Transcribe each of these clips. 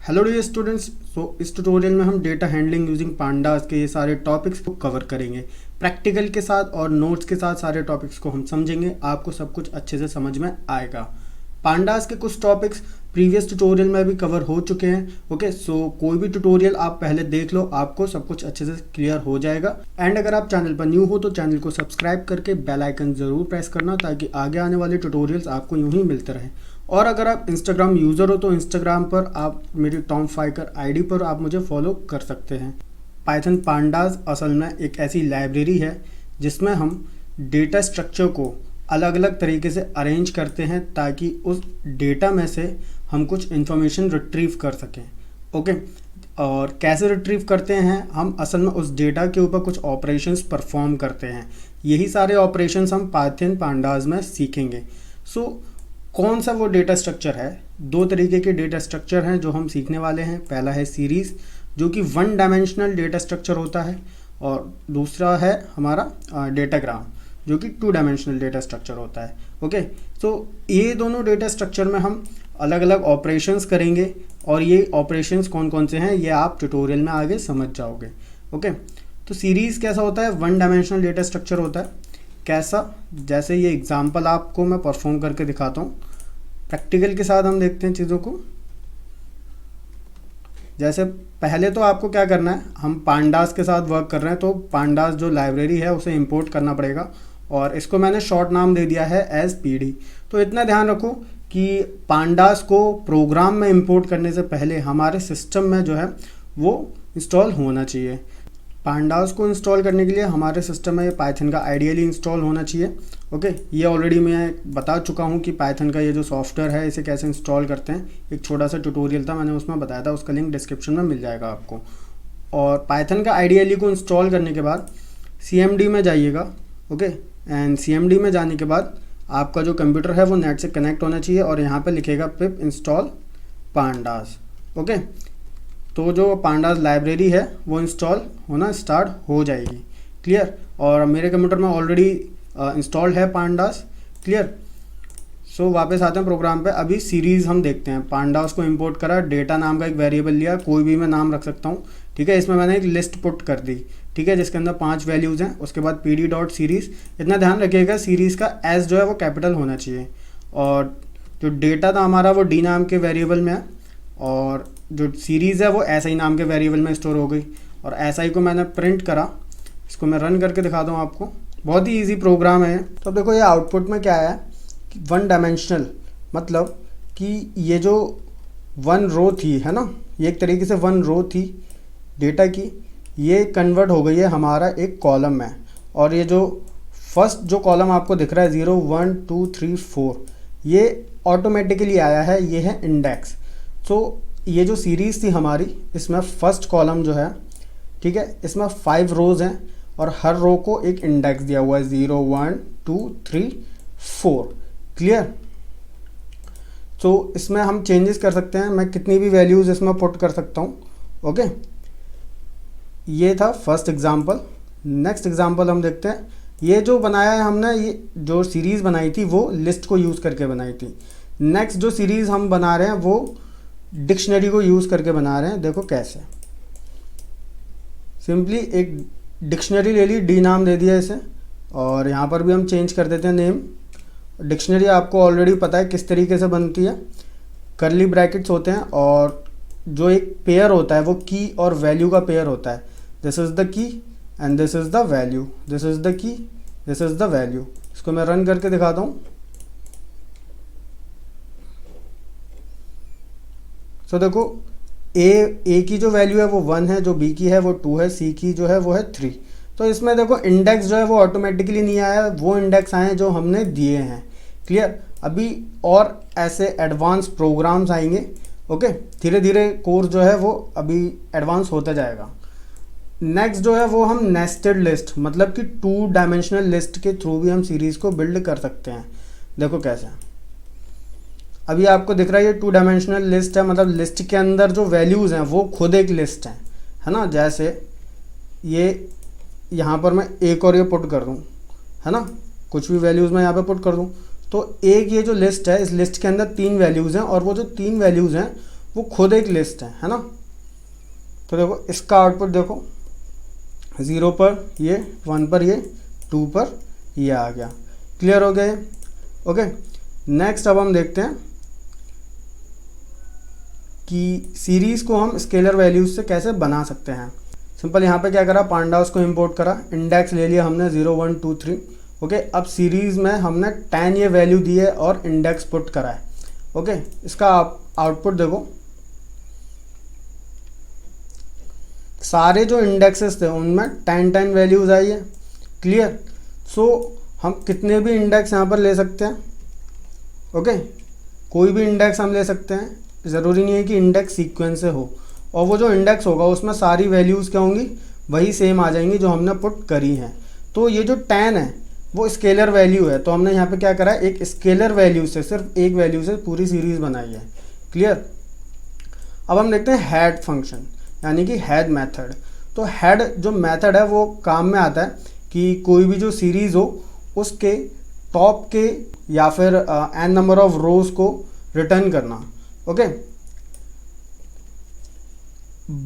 Hello dear students. इस tutorial में हम डेटा हैंडलिंग यूजिंग पांडास के ये सारे टॉपिक्स को कवर करेंगे। प्रैक्टिकल के साथ और नोट्स के साथ सारे टॉपिक्स को हम समझेंगे, आपको सब कुछ अच्छे से समझ में आएगा। पांडास के कुछ टॉपिक्स प्रीवियस ट्यूटोरियल में भी कवर हो चुके हैं। ओके, सो कोई भी ट्यूटोरियल आप पहले देख लो, आपको सब कुछ अच्छे से क्लियर हो जाएगा। एंड अगर आप चैनल पर न्यू हो तो चैनल को सब्सक्राइब करके बेल आइकन ज़रूर प्रेस करना, ताकि आगे आने वाले ट्यूटोरियल्स आपको यूं ही मिलते रहें। और अगर आप इंस्टाग्राम यूज़र हो तो इंस्टाग्राम पर आप मेरी टॉम फाइकर आईडी पर आप मुझे फॉलो कर सकते हैं। पाइथन पांडास असल में एक ऐसी लाइब्रेरी है जिसमें हम डेटा स्ट्रक्चर को अलग अलग तरीके से अरेंज करते हैं, ताकि उस डेटा में से हम कुछ इन्फॉर्मेशन रिट्रीव कर सकें। ओके, और कैसे रिट्रीव करते हैं हम, असल में उस डेटा के ऊपर कुछ ऑपरेशंस परफॉर्म करते हैं। यही सारे ऑपरेशंस हम पाइथन पांडास में सीखेंगे। कौन सा वो डेटा स्ट्रक्चर है? दो तरीके के डेटा स्ट्रक्चर हैं जो हम सीखने वाले हैं। पहला है सीरीज़, जो कि वन डायमेंशनल डेटा स्ट्रक्चर होता है, और दूसरा है हमारा डेटाग्राम, जो कि टू डायमेंशनल डेटा स्ट्रक्चर होता है। ओके, तो ये दोनों डेटा स्ट्रक्चर में हम अलग अलग ऑपरेशंस करेंगे, और ये ऑपरेशंस कौन कौन से हैं ये आप ट्यूटोरियल में आगे समझ जाओगे। ओके, तो सीरीज़ कैसा होता है? वन डायमेंशनल डेटा स्ट्रक्चर होता है। कैसा? जैसे ये एग्जांपल आपको मैं परफॉर्म करके दिखाता हूँ, प्रैक्टिकल के साथ हम देखते हैं चीज़ों को। जैसे पहले तो आपको क्या करना है, हम पांडास के साथ वर्क कर रहे हैं, तो पांडास जो लाइब्रेरी है उसे इंपोर्ट करना पड़ेगा, और इसको मैंने शॉर्ट नाम दे दिया है एज पीडी। तो इतना ध्यान रखो कि पांडास को प्रोग्राम में इंपोर्ट करने से पहले हमारे सिस्टम में जो है वो इंस्टॉल होना चाहिए। पांडास को इंस्टॉल करने के लिए हमारे सिस्टम में ये पाइथन का आइडियली इंस्टॉल होना चाहिए। ओके, ये ऑलरेडी मैं बता चुका हूँ कि पाइथन का ये जो सॉफ्टवेयर है इसे कैसे इंस्टॉल करते हैं। एक छोटा सा ट्यूटोरियल था, मैंने उसमें बताया था, उसका लिंक डिस्क्रिप्शन में मिल जाएगा आपको। और पाइथन का आइडियली को इंस्टॉल करने के बाद CMD में जाइएगा। ओके, एंड CMD में जाने के बाद आपका जो कंप्यूटर है वो नेट से कनेक्ट होना चाहिए, और यहाँ पर लिखेगा पिप इंस्टॉल पांडास। ओके, तो जो पांडास लाइब्रेरी है वो इंस्टॉल होना स्टार्ट हो जाएगी। क्लियर? और मेरे कंप्यूटर में ऑलरेडी इंस्टॉल्ड है पांडास। क्लियर? सो वापस आते हैं प्रोग्राम पे। अभी सीरीज़ हम देखते हैं। पांडास को इंपोर्ट करा, डेटा नाम का एक वेरिएबल लिया, कोई भी मैं नाम रख सकता हूँ। ठीक है, इसमें मैंने एक लिस्ट पुट कर दी, ठीक है, जिसके अंदर 5 वैल्यूज़ हैं। उसके बाद pd.series, इतना ध्यान रखिएगा सीरीज़ का एस जो है वो कैपिटल होना चाहिए, और जो डेटा था हमारा वो डी नाम के वेरिएबल में है, और जो सीरीज़ है वो SI नाम के वेरिएबल में स्टोर हो गई। और SI को मैंने प्रिंट करा, इसको मैं रन करके दिखाता हूँ आपको। बहुत ही इजी प्रोग्राम है। तो देखो ये आउटपुट में क्या है कि वन डायमेंशनल, मतलब कि ये जो वन रो थी, है ना, ये एक तरीके से वन रो थी डेटा की, ये कन्वर्ट हो गई है हमारा एक कॉलम में। और ये जो फर्स्ट जो कॉलम आपको दिख रहा है 0 1 2 3 4, ये ऑटोमेटिकली आया है, ये है इंडेक्स। तो ये जो सीरीज़ थी हमारी, इसमें फर्स्ट कॉलम जो है, ठीक है, इसमें 5 रोज़ हैं, और हर रो को एक इंडेक्स दिया हुआ है 0 1 2 3 4। क्लियर? तो इसमें हम चेंजेस कर सकते हैं, मैं कितनी भी वैल्यूज़ इसमें पुट कर सकता हूँ। ओके, ये था फर्स्ट एग्जांपल। नेक्स्ट एग्जांपल हम देखते हैं। ये जो बनाया है हमने, ये जो सीरीज़ बनाई थी वो लिस्ट को यूज़ करके बनाई थी। नेक्स्ट जो सीरीज़ हम बना रहे हैं वो डिक्शनरी को यूज़ करके बना रहे हैं। देखो कैसे, सिंपली एक डिक्शनरी ले ली, डी नाम दे दिया इसे, और यहाँ पर भी हम चेंज कर देते हैं नेम। डिक्शनरी आपको ऑलरेडी पता है किस तरीके से बनती है, कर्ली ब्रैकेट्स होते हैं, और जो एक पेयर होता है वो की और वैल्यू का पेयर होता है। This is the key and this is the value, this is the key, this is the value. इसको मैं रन करके दिखाता हूँ। तो देखो ए की जो वैल्यू है वो 1 है, जो बी की है वो 2 है, सी की जो है वो है 3। तो इसमें देखो इंडेक्स जो है वो ऑटोमेटिकली नहीं आया, वो इंडेक्स आए जो हमने दिए हैं। क्लियर? अभी और ऐसे एडवांस प्रोग्राम्स आएंगे। ओके, धीरे धीरे कोर्स जो है वो अभी एडवांस होता जाएगा। नेक्स्ट जो है वो हम नेस्टेड लिस्ट, मतलब कि 2 डायमेंशनल लिस्ट के थ्रू भी हम सीरीज़ को बिल्ड कर सकते हैं। देखो कैसे, अभी आपको दिख रहा है ये 2 डायमेंशनल लिस्ट है, मतलब लिस्ट के अंदर जो वैल्यूज़ हैं वो खुद एक लिस्ट है ना। जैसे ये यहाँ पर मैं एक और ये पुट कर दूँ, है ना, कुछ भी वैल्यूज़ मैं यहाँ पे पुट कर दूँ, तो एक ये जो लिस्ट है, इस लिस्ट के अंदर 3 वैल्यूज़ हैं, और वो जो 3 वैल्यूज़ हैं वो खुद एक लिस्ट है ना। तो देखो इसका आउटपुट देखो, 0 पर ये, 1 पर ये, 2 पर ये आ गया। क्लियर हो गया ये? ओके, नेक्स्ट अब हम देखते हैं कि सीरीज़ को हम स्केलर वैल्यूज से कैसे बना सकते हैं। सिंपल यहाँ पे क्या करा, पांडास को इंपोर्ट करा, इंडेक्स ले लिया हमने 0 1 2 3। ओके, अब सीरीज़ में हमने 10 ये वैल्यू दी है और इंडेक्स पुट करा है। ओके, इसका आउटपुट देखो, सारे जो इंडेक्सेस थे उनमें 10 10 वैल्यूज आई है। क्लियर? सो हम कितने भी इंडेक्स यहाँ पर ले सकते हैं। ओके, कोई भी इंडेक्स हम ले सकते हैं, ज़रूरी नहीं है कि इंडेक्स सीक्वेंस से हो, और वो जो इंडेक्स होगा उसमें सारी वैल्यूज़ क्या होंगी, वही सेम आ जाएंगी जो हमने पुट करी हैं। तो ये जो 10 है वो स्केलर वैल्यू है, तो हमने यहाँ पे क्या करा है, एक स्केलर वैल्यू से, सिर्फ एक वैल्यू से पूरी सीरीज़ बनाई है। क्लियर? अब हम देखते हैं हेड फंक्शन, यानी कि हेड मेथड। तो हेड जो मेथड है वो काम में आता है कि कोई भी जो सीरीज़ हो उसके टॉप के या फिर n नंबर ऑफ रोज को रिटर्न करना। ओके,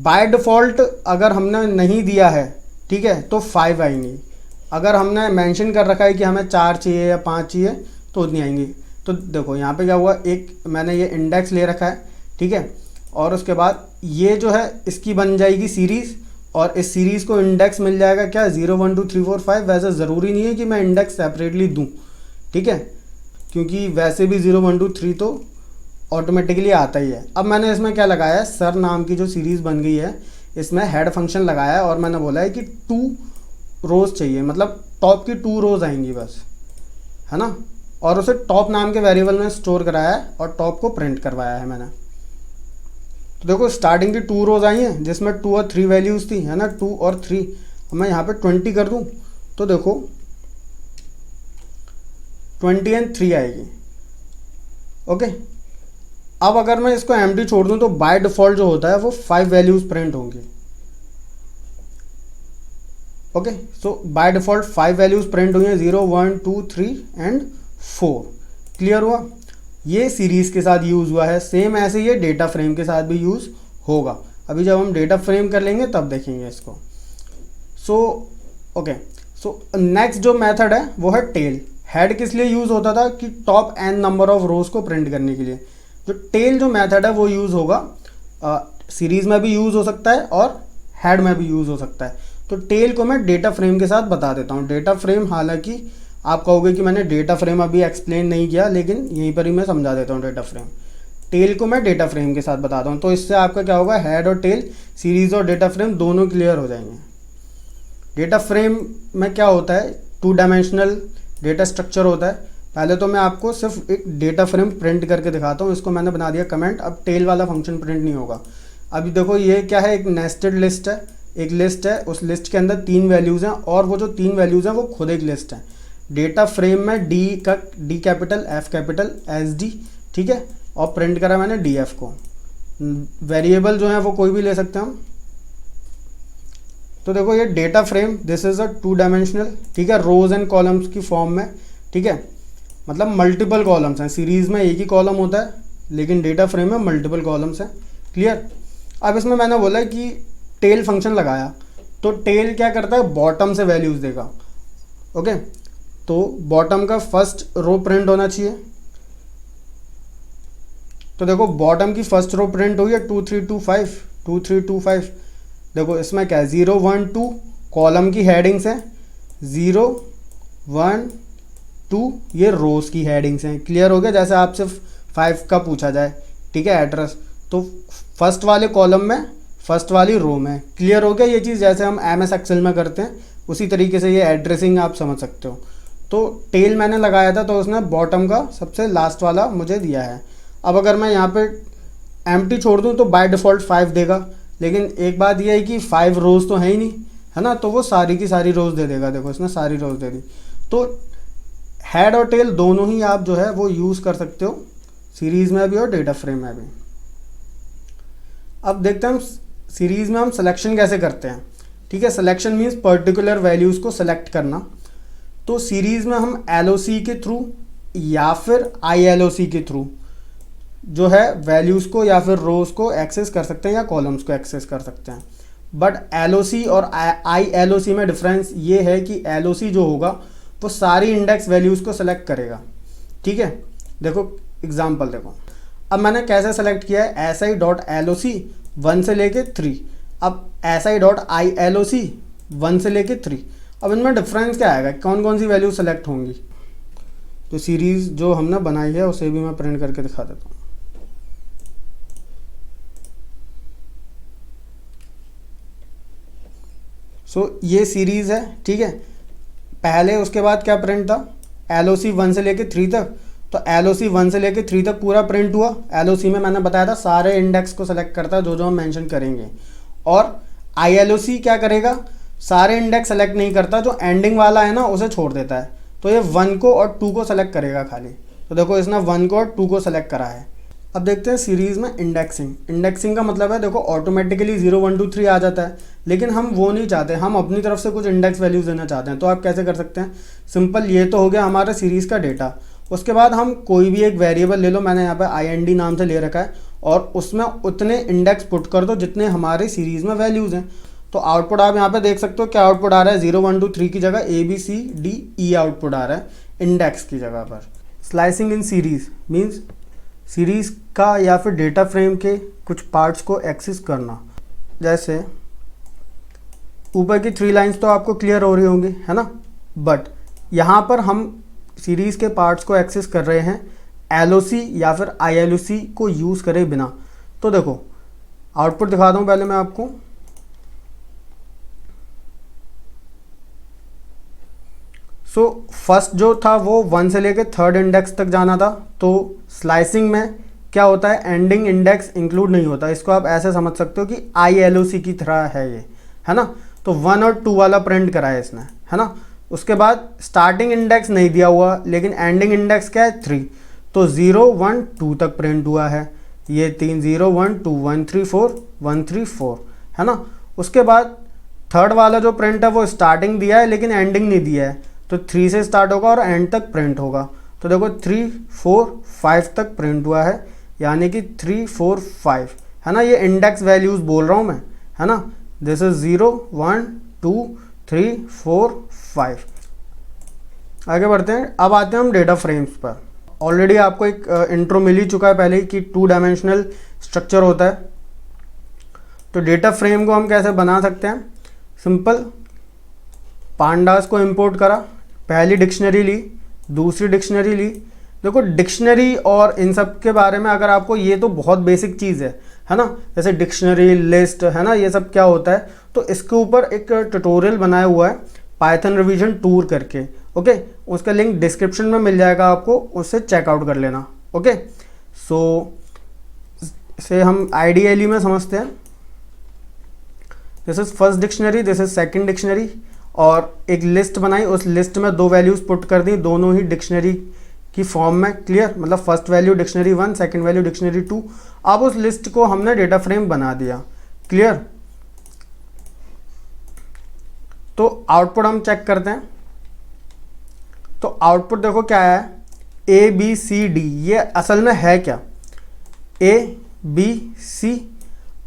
बाय डिफ़ॉल्ट अगर हमने नहीं दिया है, ठीक है, तो 5 आएंगी। अगर हमने मेंशन कर रखा है कि हमें 4 चाहिए या 5 चाहिए तो उतनी आएंगी। तो देखो यहाँ पे क्या हुआ, एक मैंने ये इंडेक्स ले रखा है, ठीक है, और उसके बाद ये जो है इसकी बन जाएगी सीरीज़, और इस सीरीज़ को इंडेक्स मिल जाएगा क्या, 0 1 2 3 4 5। वैसे ज़रूरी नहीं है कि मैं इंडेक्स सेपरेटली दूँ, ठीक है, क्योंकि वैसे भी 0 1 2 3 तो ऑटोमेटिकली आता ही है। अब मैंने इसमें क्या लगाया है, सर नाम की जो सीरीज़ बन गई है इसमें हेड फंक्शन लगाया है, और मैंने बोला है कि 2 रोज़ चाहिए, मतलब टॉप की 2 रोज़ आएंगी बस, है ना, और उसे टॉप नाम के वेरिएबल में स्टोर कराया है और टॉप को प्रिंट करवाया है मैंने। तो देखो स्टार्टिंग की 2 रोज़ आई हैं जिसमें 2 और 3 वैल्यूज़ थी, है ना, 2 और 3। अब मैं यहाँ पे 20 कर दूँ तो देखो 20 और 3 आएगी। ओके, अब अगर मैं इसको एम्प्टी छोड़ दूं तो बाय डिफ़ॉल्ट जो होता है वो 5 वैल्यूज़ प्रिंट होंगी। Okay, so by default 5 values print हुई हैं, 0 1 2 3 एंड 4। क्लियर हुआ? ये सीरीज़ के साथ यूज़ हुआ है, सेम ऐसे ये डेटा फ्रेम के साथ भी यूज़ होगा। अभी जब हम डेटा फ्रेम कर लेंगे तब देखेंगे इसको। ओके, सो नेक्स्ट जो मेथड है वो है टेल। हेड किस लिए यूज़ होता था, कि टॉप n नंबर ऑफ रोज को प्रिंट करने के लिए। जो टेल जो मेथड है वो यूज़ होगा, सीरीज़ में भी यूज़ हो सकता है और हेड में भी यूज़ हो सकता है। तो टेल को मैं डेटा फ्रेम के साथ बता देता हूँ। डेटा फ्रेम, हालांकि आप कहोगे कि मैंने डेटा फ्रेम अभी एक्सप्लेन नहीं किया, लेकिन यहीं पर ही मैं समझा देता हूँ। डेटा फ्रेम, टेल को मैं डेटा फ्रेम के साथ बताता हूँ, तो इससे आपका क्या होगा, हेड और टेल, सीरीज़ और डेटा फ्रेम दोनों क्लियर हो जाएंगे। डेटा फ्रेम में क्या होता है, 2 डायमेंशनल डेटा स्ट्रक्चर होता है। पहले तो मैं आपको सिर्फ एक डेटा फ्रेम प्रिंट करके दिखाता हूँ, इसको मैंने बना दिया कमेंट। अब टेल वाला फंक्शन प्रिंट नहीं होगा। अभी देखो ये क्या है, एक नेस्टेड लिस्ट है, एक लिस्ट है, उस लिस्ट के अंदर 3 वैल्यूज़ हैं, और वो जो 3 वैल्यूज़ हैं वो खुद एक लिस्ट है। डेटा फ्रेम में D capital, F capital, S D, ठीक है, और प्रिंट करा मैंने डी एफ को। वेरिएबल जो है वो कोई भी ले सकते हैं हम। तो देखो ये data frame, this is a 2 dimensional, ठीक है, रोज एंड कॉलम्स की फॉर्म में, ठीक है, मतलब मल्टीपल कॉलम्स हैं। सीरीज़ में एक ही कॉलम होता है, लेकिन डेटा फ्रेम में मल्टीपल कॉलम्स हैं। क्लियर? अब इसमें मैंने बोला कि टेल फंक्शन लगाया, तो टेल क्या करता है, बॉटम से वैल्यूज़ देगा। ओके, तो बॉटम का फर्स्ट रो प्रिंट होना चाहिए। तो देखो बॉटम की फर्स्ट रो प्रिंट हुई है 2 3 2 5, 2 3 2 5। देखो इसमें क्या है, 0 1 2 कॉलम की हेडिंग्स हैं, 0 1 2 ये रोज की हेडिंग्स हैं। क्लियर हो गया? जैसे आप सिर्फ 5 का पूछा जाए, ठीक है, एड्रेस, तो फर्स्ट वाले कॉलम में फर्स्ट वाली रो में। क्लियर हो गया ये चीज़? जैसे हम MS एक्सेल में करते हैं उसी तरीके से ये एड्रेसिंग आप समझ सकते हो। तो टेल मैंने लगाया था तो उसने बॉटम का सबसे लास्ट वाला मुझे दिया है। अब अगर मैं यहाँ पे एम्प्टी छोड़ दूँ तो बाय डिफ़ॉल्ट 5 देगा, लेकिन एक बात यह है कि 5 रोज़ तो है ही नहीं, है ना, तो वो सारी की सारी रोज़ दे देगा। देखो इसने सारी रोज़ दे दी। तो हेड और टेल दोनों ही आप जो है वो यूज़ कर सकते हो, सीरीज़ में भी और डेटा फ्रेम में भी। अब देखते हैं हम सीरीज़ में हम सिलेक्शन कैसे करते हैं। ठीक है, सिलेक्शन मीन्स पर्टिकुलर वैल्यूज़ को सेलेक्ट करना। तो सीरीज़ में हम LOC के थ्रू या फिर ILOC के थ्रू जो है वैल्यूज़ को या फिर रोज़ को एक्सेस कर सकते हैं या कॉलम्स को एक्सेस कर सकते हैं। बट LOC और ILOC में डिफरेंस ये है कि LOC जो होगा वो सारी इंडेक्स वैल्यूज़ को सेलेक्ट करेगा। ठीक है, देखो एग्जांपल देखो, अब मैंने कैसे सेलेक्ट किया है SI.LOC 1 से लेके 3, अब SI.ILOC 1 से लेके 3। अब इनमें डिफरेंस क्या आएगा, कौन कौन सी वैल्यू सेलेक्ट होंगी। तो सीरीज़ जो हमने बनाई है उसे भी मैं प्रिंट करके दिखा देता हूँ। ये सीरीज़ है, ठीक है। पहले उसके बाद क्या प्रिंट था, LOC 1 से लेके 3 तक। तो LOC 1 से लेके 3 तक पूरा प्रिंट हुआ। LOC में मैंने बताया था सारे इंडेक्स को सेलेक्ट करता है जो हम मेंशन करेंगे। और ILOC क्या करेगा, सारे इंडेक्स सेलेक्ट नहीं करता, जो एंडिंग वाला है ना उसे छोड़ देता है। तो ये 1 को और 2 को सेलेक्ट करेगा खाली। तो देखो इसने 1 को और 2 को सेलेक्ट करा है। अब देखते हैं सीरीज़ में इंडेक्सिंग का मतलब है देखो ऑटोमेटिकली 0 1 2 3 आ जाता है, लेकिन हम वो नहीं चाहते, हम अपनी तरफ से कुछ इंडेक्स वैल्यूज़ देना चाहते हैं। तो आप कैसे कर सकते हैं, सिंपल, ये तो हो गया हमारा सीरीज़ का डेटा। उसके बाद हम कोई भी एक वेरिएबल ले लो, मैंने यहाँ पर IND नाम से ले रखा है, और उसमें उतने इंडेक्स पुट कर दो जितने हमारे सीरीज़ में वैल्यूज़ हैं। तो आउटपुट आप यहाँ पे देख सकते हो क्या आउटपुट आ रहा है, 0 1 2 3 की जगह ABCDE आउटपुट आ रहा है इंडेक्स की जगह पर। स्लाइसिंग इन सीरीज़ मीन्स सीरीज़ का या फिर डेटा फ्रेम के कुछ पार्ट्स को एक्सेस करना। जैसे ऊपर की 3 लाइंस तो आपको क्लियर हो रही होंगी, है ना। बट यहाँ पर हम सीरीज़ के पार्ट्स को एक्सेस कर रहे हैं LOC या फिर ILOC को यूज़ करे बिना। तो देखो आउटपुट दिखाता हूँ पहले मैं आपको। फर्स्ट जो था वो 1 से लेके 3rd इंडेक्स तक जाना था। तो स्लाइसिंग में क्या होता है, एंडिंग इंडेक्स इंक्लूड नहीं होता। इसको आप ऐसे समझ सकते हो कि ILOC की तरह है ये, है ना। तो 1 और 2 वाला प्रिंट करा है इसने, है ना। उसके बाद स्टार्टिंग इंडेक्स नहीं दिया हुआ, लेकिन एंडिंग इंडेक्स क्या है 3। तो 0 1 2 तक प्रिंट हुआ है, ये 3 0 1 2 1 3 4 1 3 4, है ना। उसके बाद 3rd वाला जो प्रिंट है वो स्टार्टिंग दिया है लेकिन एंडिंग नहीं दिया है। तो 3 से स्टार्ट होगा और एंड तक प्रिंट होगा। तो देखो 3 4 5 तक प्रिंट हुआ है, यानी कि 3 4 5, है ना। ये इंडेक्स वैल्यूज़ बोल रहा हूँ मैं, है ना। This is 0 1 2 3 4 5। आगे बढ़ते हैं, अब आते हैं हम डेटा फ्रेम्स पर। ऑलरेडी आपको एक इंट्रो मिल ही चुका है पहले कि 2 डायमेंशनल स्ट्रक्चर होता है। तो डेटा फ्रेम को हम कैसे बना सकते हैं, सिंपल, पांडास को इंपोर्ट करा, पहली डिक्शनरी ली, दूसरी डिक्शनरी ली। देखो डिक्शनरी और इन सब के बारे में अगर आपको, ये तो बहुत बेसिक चीज़ है ना। जैसे डिक्शनरी, लिस्ट, है ना, ये सब क्या होता है। तो इसके ऊपर एक ट्यूटोरियल बनाया हुआ है पाइथन रिवीजन टूर करके, ओके। उसका लिंक डिस्क्रिप्शन में मिल जाएगा आपको, उससे चेकआउट कर लेना, ओके। इसे हम आइडियली में समझते हैं। This is first dictionary, this is second dictionary, और एक लिस्ट बनाई, उस लिस्ट में 2 वैल्यूज़ पुट कर दी, दोनों ही डिक्शनरी की फॉर्म में, क्लियर। मतलब first value dictionary 1, second value dictionary 2। अब उस लिस्ट को हमने डेटा फ्रेम बना दिया, क्लियर। तो आउटपुट हम चेक करते हैं। तो आउटपुट देखो क्या है, ABCD, ये असल में है क्या, ABC।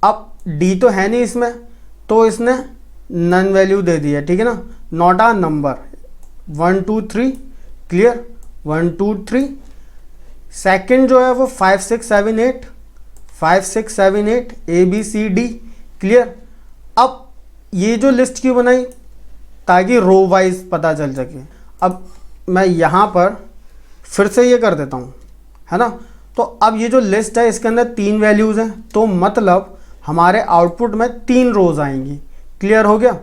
अब D तो है नहीं इसमें, तो इसने नन वैल्यू दे दी है, ठीक है ना, not a number. 1 2 3, clear, 1 2 3। Second जो है वो 5 6 7 8, 5 6 7 8 ABCD, क्लियर। अब ये जो लिस्ट क्यों बनाई, ताकि रो वाइज पता चल सके। अब मैं यहाँ पर फिर से ये कर देता हूँ, है ना। तो अब ये जो लिस्ट है इसके अंदर 3 वैल्यूज़ हैं, तो मतलब हमारे आउटपुट में 3 रोज आएंगी, क्लियर हो गया।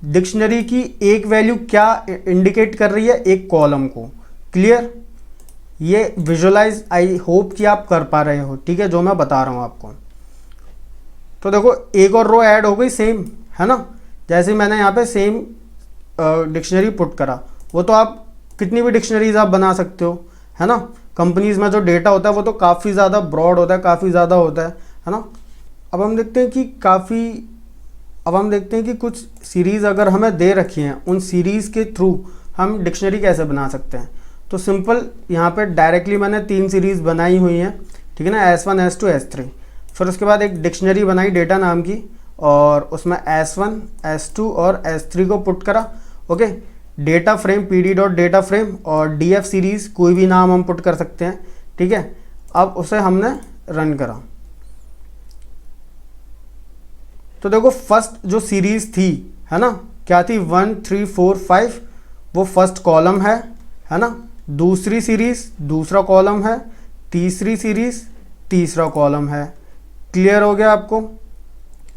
डिक्शनरी की एक वैल्यू क्या इंडिकेट कर रही है, एक कॉलम को, क्लियर। ये विजुअलाइज आई होप कि आप कर पा रहे हो, ठीक है, जो मैं बता रहा हूँ आपको। तो देखो एक और रो ऐड हो गई सेम, है ना। जैसे मैंने यहाँ पे सेम डिक्शनरी पुट करा, वो तो आप कितनी भी डिक्शनरीज आप बना सकते हो, है ना। कंपनीज में जो डेटा होता है वो तो काफ़ी ज़्यादा ब्रॉड होता है, काफ़ी ज़्यादा होता है ना। अब हम देखते हैं कि कुछ सीरीज़ अगर हमें दे रखी हैं, उन सीरीज़ के थ्रू हम डिक्शनरी कैसे बना सकते हैं। तो सिंपल यहाँ पे डायरेक्टली मैंने 3 सीरीज़ बनाई हुई हैं, ठीक है ना, S1 S2 S3। फिर उसके बाद एक डिक्शनरी बनाई डेटा नाम की और उसमें S1 S2 और S3 को पुट करा। Okay, data frame PD dot data frame और DF सीरीज़ कोई भी नाम हम पुट कर सकते हैं। ठीक है, अब उसे हमने रन करा तो देखो फर्स्ट जो सीरीज़ थी है ना, क्या थी 1 3 4 5, वो फर्स्ट कॉलम है ना। दूसरी सीरीज़ दूसरा कॉलम है, तीसरी सीरीज़ तीसरा कॉलम है। क्लियर हो गया आपको?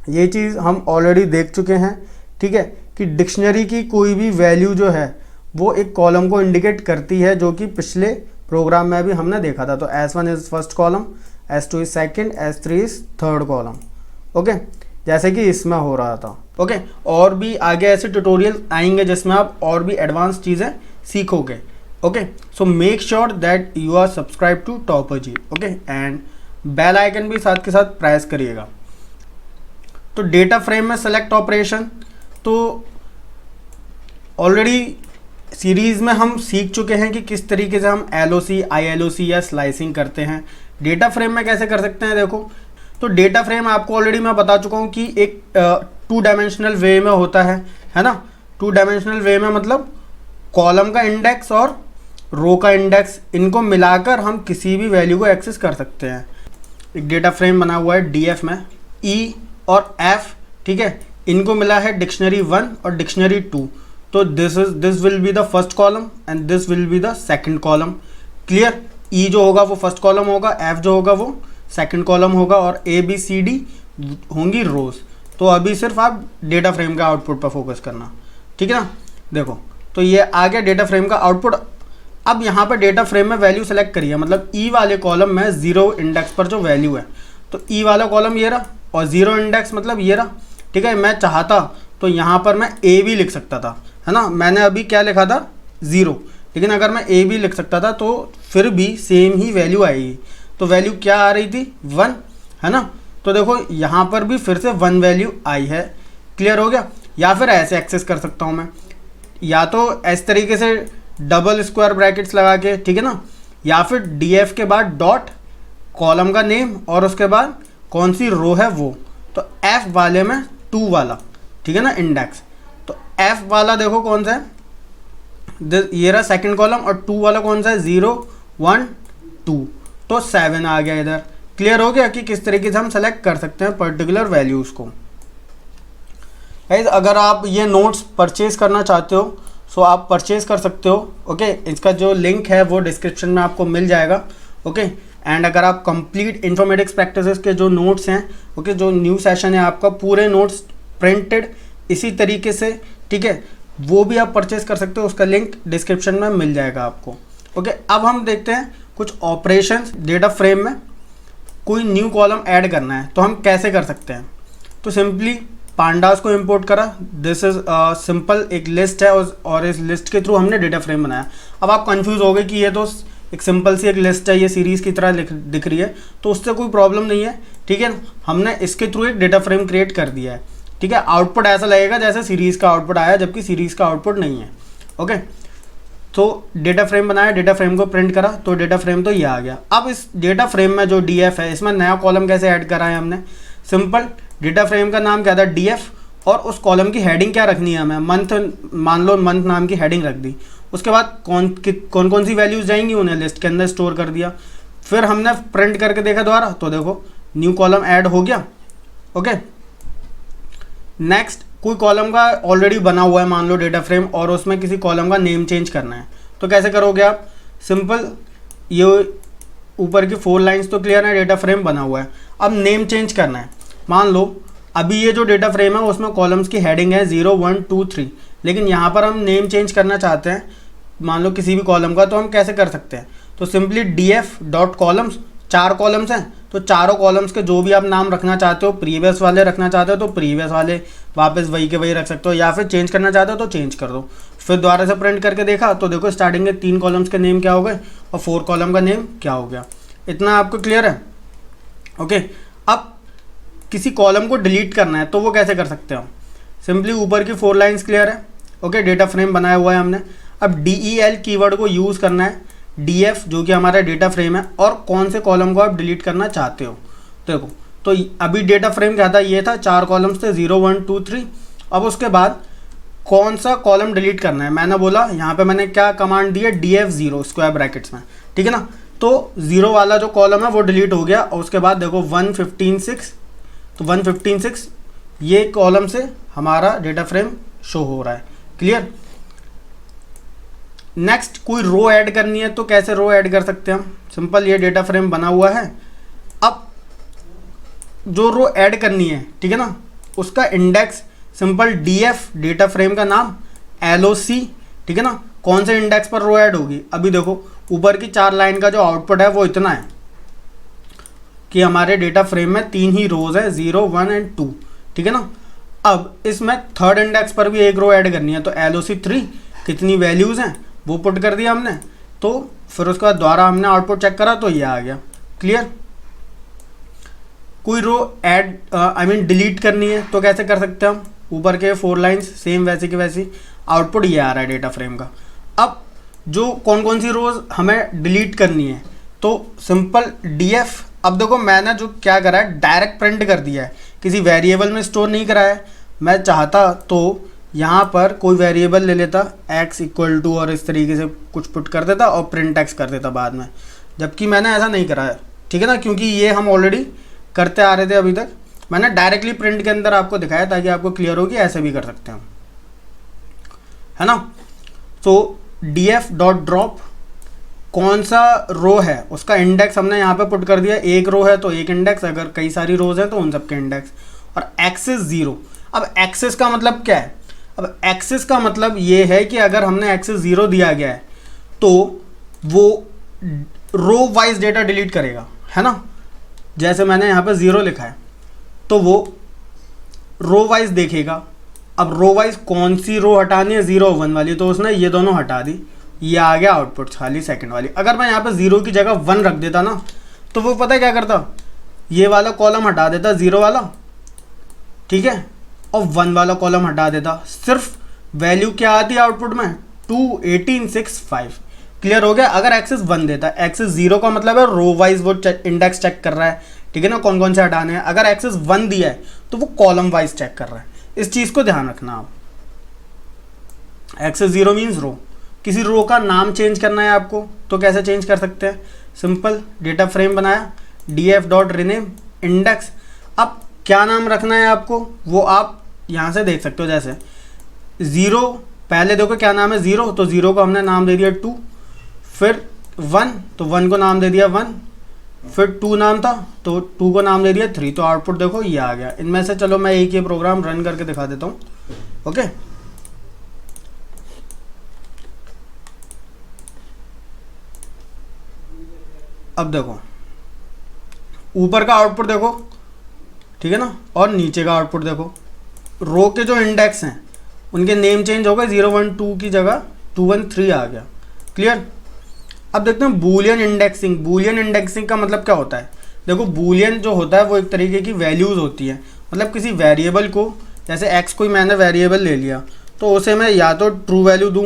ये चीज़ हम ऑलरेडी देख चुके हैं। ठीक है, कि डिक्शनरी की कोई भी वैल्यू जो है वो एक कॉलम को इंडिकेट करती है, जो कि पिछले प्रोग्राम में भी हमने देखा था। तो S1 is first column, S2 is second, S3 is third column. Okay, जैसे कि इसमें हो रहा था। ओके, और भी आगे ऐसे ट्यूटोरियल आएंगे जिसमें आप और भी एडवांस चीज़ें सीखोगे। Okay, so make sure that you are subscribe to Topperji. Okay, and bell icon भी साथ के साथ प्रेस करिएगा। तो डेटा फ्रेम में सेलेक्ट ऑपरेशन तो ऑलरेडी सीरीज़ में हम सीख चुके हैं कि किस तरीके से हम LOC, ILOC या स्लाइसिंग करते हैं। डेटा फ्रेम में कैसे कर सकते हैं देखो, तो डेटा फ्रेम आपको ऑलरेडी मैं बता चुका हूँ कि एक 2 डायमेंशनल वे में होता है ना। 2 डायमेंशनल वे में मतलब कॉलम का इंडेक्स और रो का इंडेक्स, इनको मिलाकर हम किसी भी वैल्यू को एक्सेस कर सकते हैं। एक डेटा फ्रेम बना हुआ है DF में, E और F, ठीक है, इनको मिला है डिक्शनरी 1 और डिक्शनरी 2। तो this will be the first column and this will be the second column. Clear? E जो होगा वो फर्स्ट कॉलम होगा, F जो होगा वो सेकंड कॉलम होगा और ABCD होंगी रोज। तो अभी सिर्फ आप डेटा फ्रेम का आउटपुट पर फोकस करना। ठीक है ना, देखो तो ये आ गया डेटा फ्रेम का आउटपुट। अब यहाँ पर डेटा फ्रेम में वैल्यू सेलेक्ट करिए, मतलब E वाले कॉलम में 0 इंडेक्स पर जो वैल्यू है, तो E वाला कॉलम ये रहा और 0 इंडेक्स मतलब ये रहा। ठीक है, मैं चाहता तो यहाँ पर मैं A भी लिख सकता था, है ना। मैंने अभी क्या लिखा था 0, लेकिन अगर मैं A भी लिख सकता था तो फिर भी सेम ही वैल्यू आएगी। तो वैल्यू क्या आ रही थी 1, है ना। तो देखो यहाँ पर भी फिर से 1 वैल्यू आई है। क्लियर हो गया? या फिर ऐसे एक्सेस कर सकता हूँ मैं, या तो इस तरीके से डबल स्क्वायर ब्रैकेट्स लगा के, ठीक है ना, या फिर DF के बाद डॉट कॉलम का नेम और उसके बाद कौन सी रो है वो। तो F वाले में 2 वाला, ठीक है ना, इंडेक्स। तो F वाला देखो कौन सा है, ये रहा सेकंड कॉलम, और 2 वाला कौन सा है 0 1 2, तो 7 आ गया इधर। क्लियर हो गया कि किस तरीके से हम सेलेक्ट कर सकते हैं पर्टिकुलर वैल्यूज़ को। गाइस अगर आप ये नोट्स परचेज करना चाहते हो सो आप परचेज कर सकते हो। ओके, इसका जो लिंक है वो डिस्क्रिप्शन में आपको मिल जाएगा। ओके, एंड अगर आप कंप्लीट इन्फॉर्मेटिक्स प्रैक्टिसेस के जो नोट्स हैं, ओके, जो न्यू सेशन है आपका, पूरे नोट्स प्रिंटेड इसी तरीके से, ठीक है, वो भी आप परचेज कर सकते हो। उसका लिंक डिस्क्रिप्शन में मिल जाएगा आपको। ओके, अब हम देखते हैं कुछ ऑपरेशंस। डेटा फ्रेम में कोई न्यू कॉलम ऐड करना है तो हम कैसे कर सकते हैं। तो सिंपली पांडास को इंपोर्ट करा। दिस इज सिंपल एक लिस्ट है और इस लिस्ट के थ्रू हमने डेटा फ्रेम बनाया। अब आप कंफ्यूज हो गए कि ये तो एक सिंपल सी एक लिस्ट है, ये सीरीज़ की तरह दिख रही है, तो उससे कोई प्रॉब्लम नहीं है। ठीक है, हमने इसके थ्रू एक डेटा फ्रेम क्रिएट कर दिया है। ठीक है, आउटपुट ऐसा लगेगा जैसे सीरीज़ का आउटपुट आया, जबकि सीरीज़ का आउटपुट नहीं है। ओके, तो डेटा फ्रेम बनाया, डेटा फ्रेम को प्रिंट करा, तो डेटा फ्रेम तो ये आ गया। अब इस डेटा फ्रेम में जो DF है, इसमें नया कॉलम कैसे ऐड करा है हमने। सिंपल, डेटा फ्रेम का नाम क्या था DF, और उस कॉलम की हेडिंग क्या रखनी है हमें, मंथ, मान लो मंथ नाम की हेडिंग रख दी। उसके बाद कौन सी वैल्यूज़ जाएंगी उन्हें लिस्ट के अंदर स्टोर कर दिया। फिर हमने प्रिंट करके देखा दोबारा, तो देखो न्यू कॉलम ऐड हो गया। ओके, नेक्स्ट कोई कॉलम का ऑलरेडी बना हुआ है मान लो डेटा फ्रेम, और उसमें किसी कॉलम का नेम चेंज करना है, तो कैसे करोगे आप। सिंपल, ये ऊपर की 4 लाइंस तो क्लियर है, डेटा फ्रेम बना हुआ है। अब नेम चेंज करना है। मान लो अभी ये जो डेटा फ्रेम है उसमें कॉलम्स की हेडिंग है 0 1 2 3, लेकिन यहाँ पर हम नेम चेंज करना चाहते हैं मान लो किसी भी कॉलम का, तो हम कैसे कर सकते हैं। तो simply DF dot columns, 4 columns हैं, तो चारों कॉलम्स के जो भी आप नाम रखना चाहते हो, प्रीवियस वाले रखना चाहते हो तो प्रीवियस वाले वापस वही के वही रख सकते हो, या फिर चेंज करना चाहते हो तो चेंज कर दो। फिर दोबारा से प्रिंट करके देखा तो देखो स्टार्टिंग के 3 कॉलम्स के नेम क्या हो गए और 4 कॉलम का नेम क्या हो गया। इतना आपको क्लियर है। ओके, अब किसी कॉलम को डिलीट करना है तो वो कैसे कर सकते हो। सिंपली ऊपर की 4 लाइंस क्लियर है। ओके, डेटा फ्रेम बनाया हुआ है हमने। अब DEL कीवर्ड को यूज़ करना है DF जो कि हमारा डेटा फ्रेम है, और कौन से कॉलम को आप डिलीट करना चाहते हो। देखो तो अभी डेटा फ्रेम क्या था, ये था, 4 कॉलम्स थे 0 1 2 3। अब उसके बाद कौन सा कॉलम डिलीट करना है, मैंने बोला यहाँ पे मैंने क्या कमांड दी है, DF0 स्क्वायर ब्रैकेट्स में, ठीक है ना। तो 0 वाला जो कॉलम है वो डिलीट हो गया, और उसके बाद देखो 115 तो 115 ये कॉलम से हमारा डेटा फ्रेम शो हो रहा है। क्लियर। नेक्स्ट कोई रो ऐड करनी है तो कैसे रो ऐड कर सकते हैं हम, सिंपल, ये डेटा फ्रेम बना हुआ है। अब जो रो ऐड करनी है, ठीक है ना, उसका index simple DF data frame का नाम LOC, ठीक है ना, कौन से इंडेक्स पर रो ऐड होगी। अभी देखो ऊपर की 4 लाइन का जो आउटपुट है वो इतना है कि हमारे डेटा फ्रेम में 3 ही रोज है, 0 1 एंड 2, ठीक है ना। अब इसमें थर्ड इंडेक्स पर भी एक रो ऐड करनी है, तो LOC 3 कितनी वैल्यूज़ हैं वो पुट कर दिया हमने, तो फिर उसके बाद दोबारा हमने आउटपुट चेक करा तो ये आ गया। क्लियर। कोई रो ऐड डिलीट करनी है तो कैसे कर सकते हैं हम, ऊपर के 4 लाइन्स सेम वैसी की वैसी, आउटपुट ये आ रहा है डेटा फ्रेम का। अब जो कौन कौन सी रोज हमें डिलीट करनी है, तो सिंपल DF, अब देखो मैंने जो क्या करा है डायरेक्ट प्रिंट कर दिया है, किसी वेरिएबल में स्टोर नहीं करा है। मैं चाहता तो यहाँ पर कोई वेरिएबल ले लेता x इक्वल टू और इस तरीके से कुछ पुट कर देता और प्रिंट x कर देता बाद में, जबकि मैंने ऐसा नहीं करा है, ठीक है ना, क्योंकि ये हम ऑलरेडी करते आ रहे थे अभी तक। मैंने डायरेक्टली प्रिंट के अंदर आपको दिखाया ताकि आपको क्लियर हो कि ऐसे भी कर सकते हैं, है ना। तो DF डॉट ड्रॉप कौन सा रो है उसका इंडेक्स हमने यहाँ पे पुट कर दिया, एक रो है तो एक इंडेक्स, अगर कई सारी रोज हैं तो उन सबके इंडेक्स, और एक्सेस 0। अब एक्सेस का मतलब क्या है, अब एक्सेस का मतलब ये है कि अगर हमने एक्सेस 0 दिया गया है तो वो रो वाइज डेटा डिलीट करेगा, है ना। जैसे मैंने यहाँ पे 0 लिखा है तो वो रो वाइज देखेगा। अब रो वाइज कौन सी रो हटानी है, 0 1 वाली, तो उसने ये दोनों हटा दी, ये आ गया आउटपुट खाली सेकंड वाली। अगर मैं यहाँ पे 0 की जगह 1 रख देता ना तो वो पता है क्या करता, ये वाला कॉलम हटा देता 0 वाला, ठीक है, और 1 वाला कॉलम हटा देता, सिर्फ वैल्यू क्या आती है आउटपुट में, 2 18 6 5। क्लियर हो गया। अगर एक्सेस 1 देता है, एक्सेस 0 का मतलब है रो वाइज वो इंडेक्स चेक कर रहा है, ठीक है ना, कौन कौन से हटाने हैं। अगर एक्सेस 1 दिया है तो वो कॉलम वाइज चेक कर रहा है, इस चीज को ध्यान रखना आप। Axis 0 means row. किसी रो का नाम चेंज करना है आपको तो कैसे चेंज कर सकते हैं, सिंपल डेटा फ्रेम बनाया DF डॉट रिनेम इंडेक्स। अब क्या नाम रखना है आपको वो आप यहाँ से देख सकते हो, जैसे 0 पहले देखो क्या नाम है 0, तो 0 को हमने नाम दे दिया 2, फिर 1 तो 1 को नाम दे दिया 1, फिर 2 नाम था तो 2 को नाम दे दिया 3, तो आउटपुट देखो ये आ गया। इनमें से चलो मैं एक ये प्रोग्राम रन करके दिखा देता हूँ। ओके, अब देखो ऊपर का आउटपुट देखो, ठीक है ना, और नीचे का आउटपुट देखो। रो के जो इंडेक्स हैं उनके नेम चेंज हो गए, 0 1 2 की जगह 2 1 3 आ गया। क्लियर। अब देखते हैं बूलियन इंडेक्सिंग। बूलियन इंडेक्सिंग का मतलब क्या होता है, देखो बूलियन जो होता है वो एक तरीके की वैल्यूज़ होती है, मतलब किसी वेरिएबल को, जैसे x कोई मैंने वेरिएबल ले लिया तो उसे मैं या तो ट्रू वैल्यू दूँ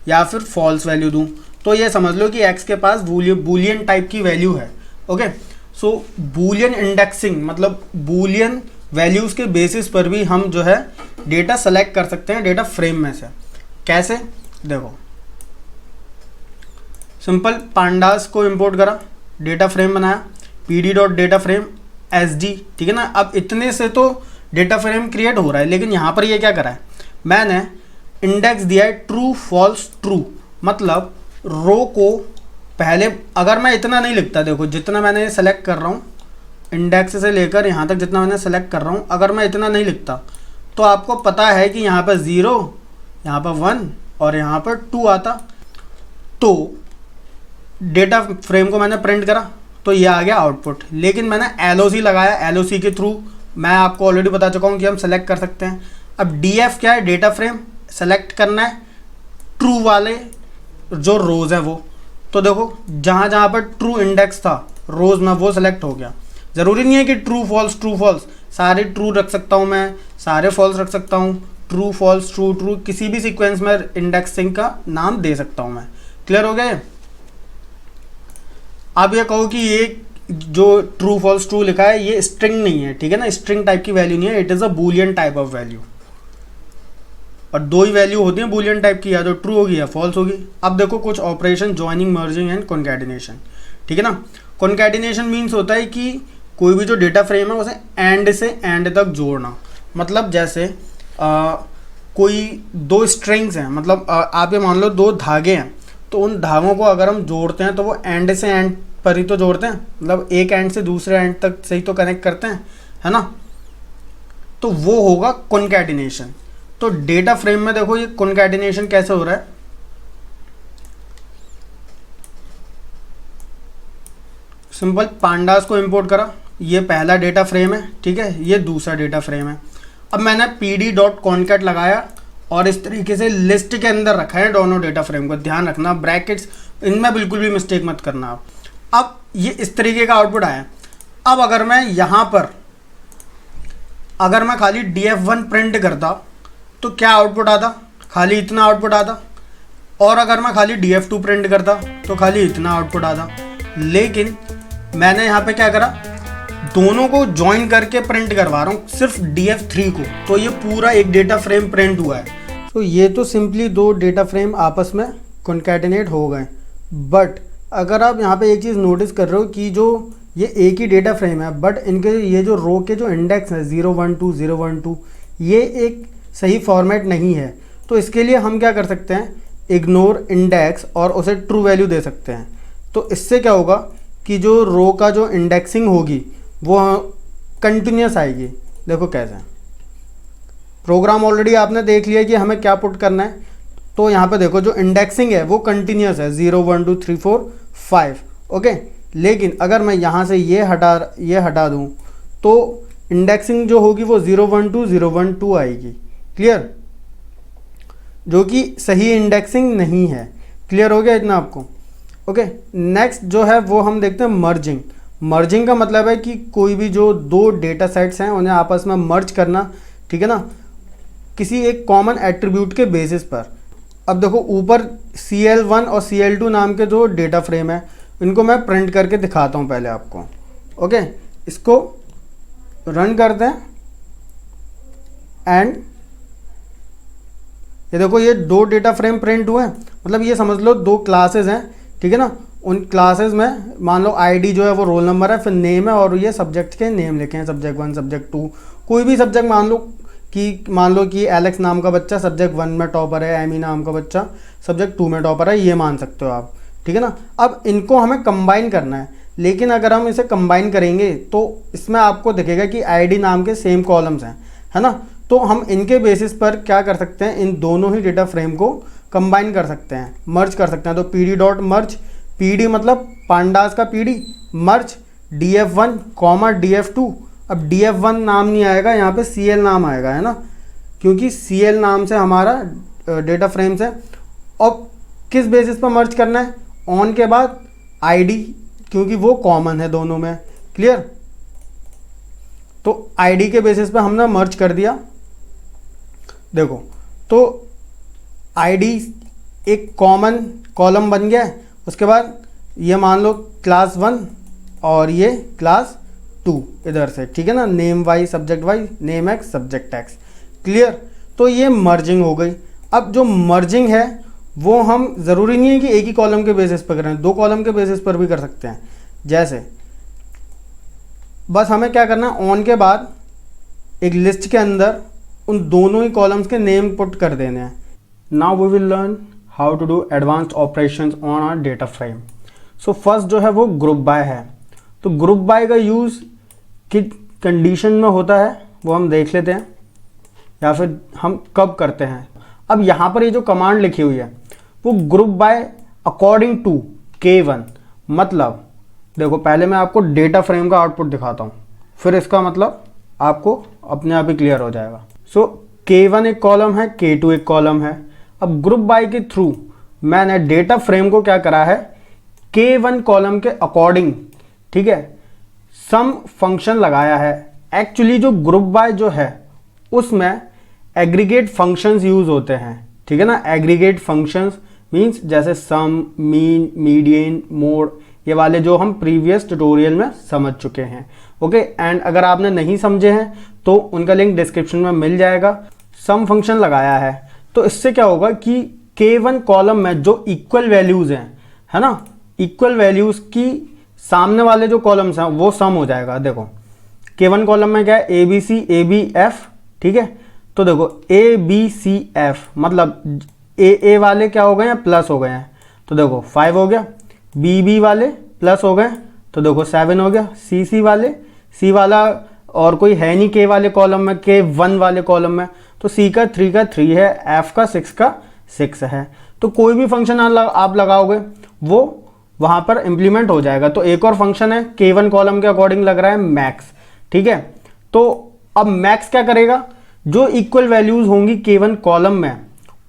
या फिर फॉल्स वैल्यू दूँ, तो ये समझ लो कि x के पास बूलियन टाइप की वैल्यू है। ओके, सो बूलियन इंडेक्सिंग मतलब बूलियन वैल्यूज़ के बेसिस पर भी हम जो है डेटा सेलेक्ट कर सकते हैं डेटा फ्रेम में से। कैसे, देखो सिंपल पांडास को इंपोर्ट करा, डेटा फ्रेम बनाया, pd dot data frame sd, ठीक है ना। अब इतने से तो डेटा फ्रेम क्रिएट हो रहा है, लेकिन यहाँ पर ये क्या करा है, मैंने इंडेक्स दिया है ट्रू फॉल्स ट्रू, मतलब रो को पहले, अगर मैं इतना नहीं लिखता, देखो जितना मैंने सेलेक्ट कर रहा हूँ इंडेक्स से लेकर यहाँ तक जितना मैंने सेलेक्ट कर रहा हूँ, अगर मैं इतना नहीं लिखता तो आपको पता है कि यहाँ पर 0, यहाँ पर 1 और यहाँ पर 2 आता। तो डेटा फ्रेम को मैंने प्रिंट करा तो ये आ गया आउटपुट, लेकिन मैंने LOC लगाया, LOC के थ्रू मैं आपको ऑलरेडी बता चुका हूँ कि हम सेलेक्ट कर सकते हैं। अब DF क्या है, डेटा फ्रेम सेलेक्ट करना है ट्रू वाले जो रोज़ हैं वो, तो देखो जहाँ जहाँ पर ट्रू इंडेक्स था रोज़ में वो सेलेक्ट हो गया। ज़रूरी नहीं है कि ट्रू फॉल्स, सारे ट्रू रख सकता हूँ मैं, सारे फॉल्स रख सकता हूँ, ट्रू फॉल्स ट्रू ट्रू किसी भी सीक्वेंस में इंडेक्सिंग का नाम दे सकता हूँ मैं। क्लियर हो गया। आप ये कहो कि ये जो ट्रू फॉल्स ट्रू लिखा है ये स्ट्रिंग नहीं है, ठीक है ना, स्ट्रिंग टाइप की वैल्यू नहीं है, it is a Boolean type of value. और दो ही वैल्यू होती है बूलियन टाइप की, या तो ट्रू होगी या फॉल्स होगी। अब देखो कुछ operation joining, merging and concatenation, ठीक है ना। कॉन्कैटिनेशन मीन्स होता है कि कोई भी जो डेटा फ्रेम है उसे एंड से एंड तक जोड़ना। मतलब जैसे कोई दो स्ट्रिंग्स हैं, मतलब आप ये मान लो दो धागे हैं, तो उन धागों को अगर हम जोड़ते हैं तो वो एंड से एंड पर ही तो जोड़ते हैं, मतलब एक एंड से दूसरे एंड तक से ही तो कनेक्ट करते हैं, है ना। तो वो होगा कॉन्कैटिनेशन। तो डेटा फ्रेम में देखो ये कॉन्कैटिनेशन कैसे हो रहा है। सिंपल पांडास को इंपोर्ट करा, ये पहला डेटा फ्रेम है, ठीक है, ये दूसरा डेटा फ्रेम है। अब मैंने pd.concat लगाया और इस तरीके से लिस्ट के अंदर रखा है दोनों डेटा फ्रेम को। ध्यान रखना ब्रैकेट्स इनमें बिल्कुल भी मिस्टेक मत करना आप। अब ये इस तरीके का आउटपुट आया। अब अगर मैं यहाँ पर अगर मैं खाली df1 प्रिंट करता तो क्या आउटपुट आता, खाली इतना आउटपुट आता। और अगर मैं खाली df2 प्रिंट करता तो खाली इतना आउटपुट आता। लेकिन मैंने यहाँ पे क्या करा, दोनों को ज्वाइन करके प्रिंट करवा रहा हूँ सिर्फ df3 को, तो ये पूरा एक डेटा फ्रेम प्रिंट हुआ है। तो ये तो सिंपली दो डेटा फ्रेम आपस में कॉन्कैटिनेट हो गए। बट अगर आप यहाँ पे एक चीज़ नोटिस कर रहे हो कि जो ये एक ही डेटा फ्रेम है, बट इनके ये जो रो के जो इंडेक्स है 012 012 ये एक सही फॉर्मेट नहीं है। तो इसके लिए हम क्या कर सकते हैं, इग्नोर इंडेक्स और उसे ट्रू वैल्यू दे सकते हैं। तो इससे क्या होगा कि जो रो का जो इंडेक्सिंग होगी वो कंटिन्यूस आएगी। देखो कैसे, प्रोग्राम ऑलरेडी आपने देख लिया कि हमें क्या पुट करना है। तो यहाँ पे देखो जो इंडेक्सिंग है वो कंटिन्यूस है 0 1 2 3 4 5, ओके। लेकिन अगर मैं यहाँ से ये हटा दूँ तो इंडेक्सिंग जो होगी वो 0 1 2 0 1 2 आएगी। क्लियर, जो कि सही इंडेक्सिंग नहीं है। क्लियर हो गया इतना आपको, ओके। नेक्स्ट जो है वो हम देखते हैं मर्जिंग। मर्जिंग का मतलब है कि कोई भी जो दो डेटा सेट्स हैं उन्हें आपस में मर्ज करना, ठीक है ना, किसी एक कॉमन एट्रीब्यूट के बेसिस पर। अब देखो ऊपर CL1 और CL2 नाम के जो डेटा फ्रेम है इनको मैं प्रिंट करके दिखाता हूँ पहले आपको, ओके। इसको रन करते हैं एंड ये देखो ये दो डेटा फ्रेम प्रिंट हुए हैं। मतलब ये समझ लो दो क्लासेस हैं, ठीक है ना। उन क्लासेस में मान लो आईडी जो है वो रोल नंबर है, फिर नेम है और ये सब्जेक्ट के नेम लिखे हैं, सब्जेक्ट 1 सब्जेक्ट 2। कोई भी सब्जेक्ट मान लो कि एलेक्स नाम का बच्चा सब्जेक्ट 1 में टॉपर है, एमी नाम का बच्चा सब्जेक्ट 2 में टॉपर है, ये मान सकते हो आप, ठीक है ना। अब इनको हमें कंबाइन करना है, लेकिन अगर हम इसे कंबाइन करेंगे तो इसमें आपको दिखेगा कि आईडी नाम के सेम कॉलम्स हैं, है ना। तो हम इनके बेसिस पर क्या कर सकते हैं, इन दोनों ही डेटा फ्रेम को कंबाइन कर सकते हैं, मर्ज कर सकते हैं। तो pd.merge, pd मतलब पांडास का pd, मर्ज df1 df2। अब df1 नाम नहीं आएगा यहाँ पे, cl नाम आएगा, है ना, क्योंकि cl नाम से हमारा डेटा फ्रेम्स है। और किस बेसिस पर मर्ज करना है, ऑन के बाद id, क्योंकि वो कॉमन है दोनों में। क्लियर, तो id के बेसिस पे हमने मर्ज कर दिया। देखो तो id एक कॉमन कॉलम बन गया है। उसके बाद ये मान लो क्लास 1 और ये क्लास 2 इधर से, ठीक है ना, name Y subject Y, name X subject X. Clear, तो ये मर्जिंग हो गई। अब जो मर्जिंग है वो हम ज़रूरी नहीं है कि एक ही कॉलम के बेसिस पर करें, दो कॉलम के बेसिस पर भी कर सकते हैं। जैसे बस हमें क्या करना है, ऑन के बाद एक लिस्ट के अंदर उन दोनों ही कॉलम्स के नेम पुट कर देने हैं। Now we will learn how to do advanced operations on our data frame. So first जो है वो ग्रुप बाय है। तो ग्रुप बाय का यूज़ किस कंडीशन में होता है वो हम देख लेते हैं, या फिर हम कब करते हैं। अब यहाँ पर ये जो कमांड लिखी हुई है वो group bye according to K1। मतलब देखो पहले मैं आपको डेटा फ्रेम का आउटपुट दिखाता हूँ, फिर इसका मतलब आपको अपने आप ही क्लियर हो जाएगा। सो K1 एक कॉलम है, K2 एक कॉलम है। अब ग्रुप बाय के थ्रू मैंने डेटा फ्रेम को क्या करा है, K1 कॉलम के अकॉर्डिंग, ठीक है, सम फंक्शन लगाया है। एक्चुअली जो ग्रुप बाय जो है उसमें एग्रीगेट फंक्शंस यूज होते हैं, ठीक है ना। एग्रीगेट फंक्शंस मींस जैसे सम, मीन, मीडियन, मोड, ये वाले जो हम प्रीवियस ट्यूटोरियल में समझ चुके हैं। ओके, एंड अगर आपने नहीं समझे हैं तो उनका लिंक डिस्क्रिप्शन में मिल जाएगा। सम फंक्शन लगाया है तो इससे क्या होगा कि K1 कॉलम में जो इक्वल वैल्यूज हैं, है ना, इक्वल वैल्यूज की सामने वाले जो कॉलम्स हैं वो सम हो जाएगा। देखो K1 कॉलम में क्या है, ABC ABF, ठीक है। तो देखो ABCF मतलब ए वाले क्या हो गए हैं, प्लस हो गए हैं, तो देखो 5 हो गया। BB वाले प्लस हो गए तो देखो 7 हो गया। CC वाले, C वाला और कोई है नहीं K वाले कॉलम में, K1 वाले कॉलम में, तो C का 3 है, F का 6 है। तो कोई भी फंक्शन आप लगाओगे वो वहां पर इंप्लीमेंट हो जाएगा। तो एक और फंक्शन है K1 कॉलम के अकॉर्डिंग लग रहा है मैक्स, ठीक है। तो अब मैक्स क्या करेगा, जो इक्वल वैल्यूज होंगी K1 कॉलम में,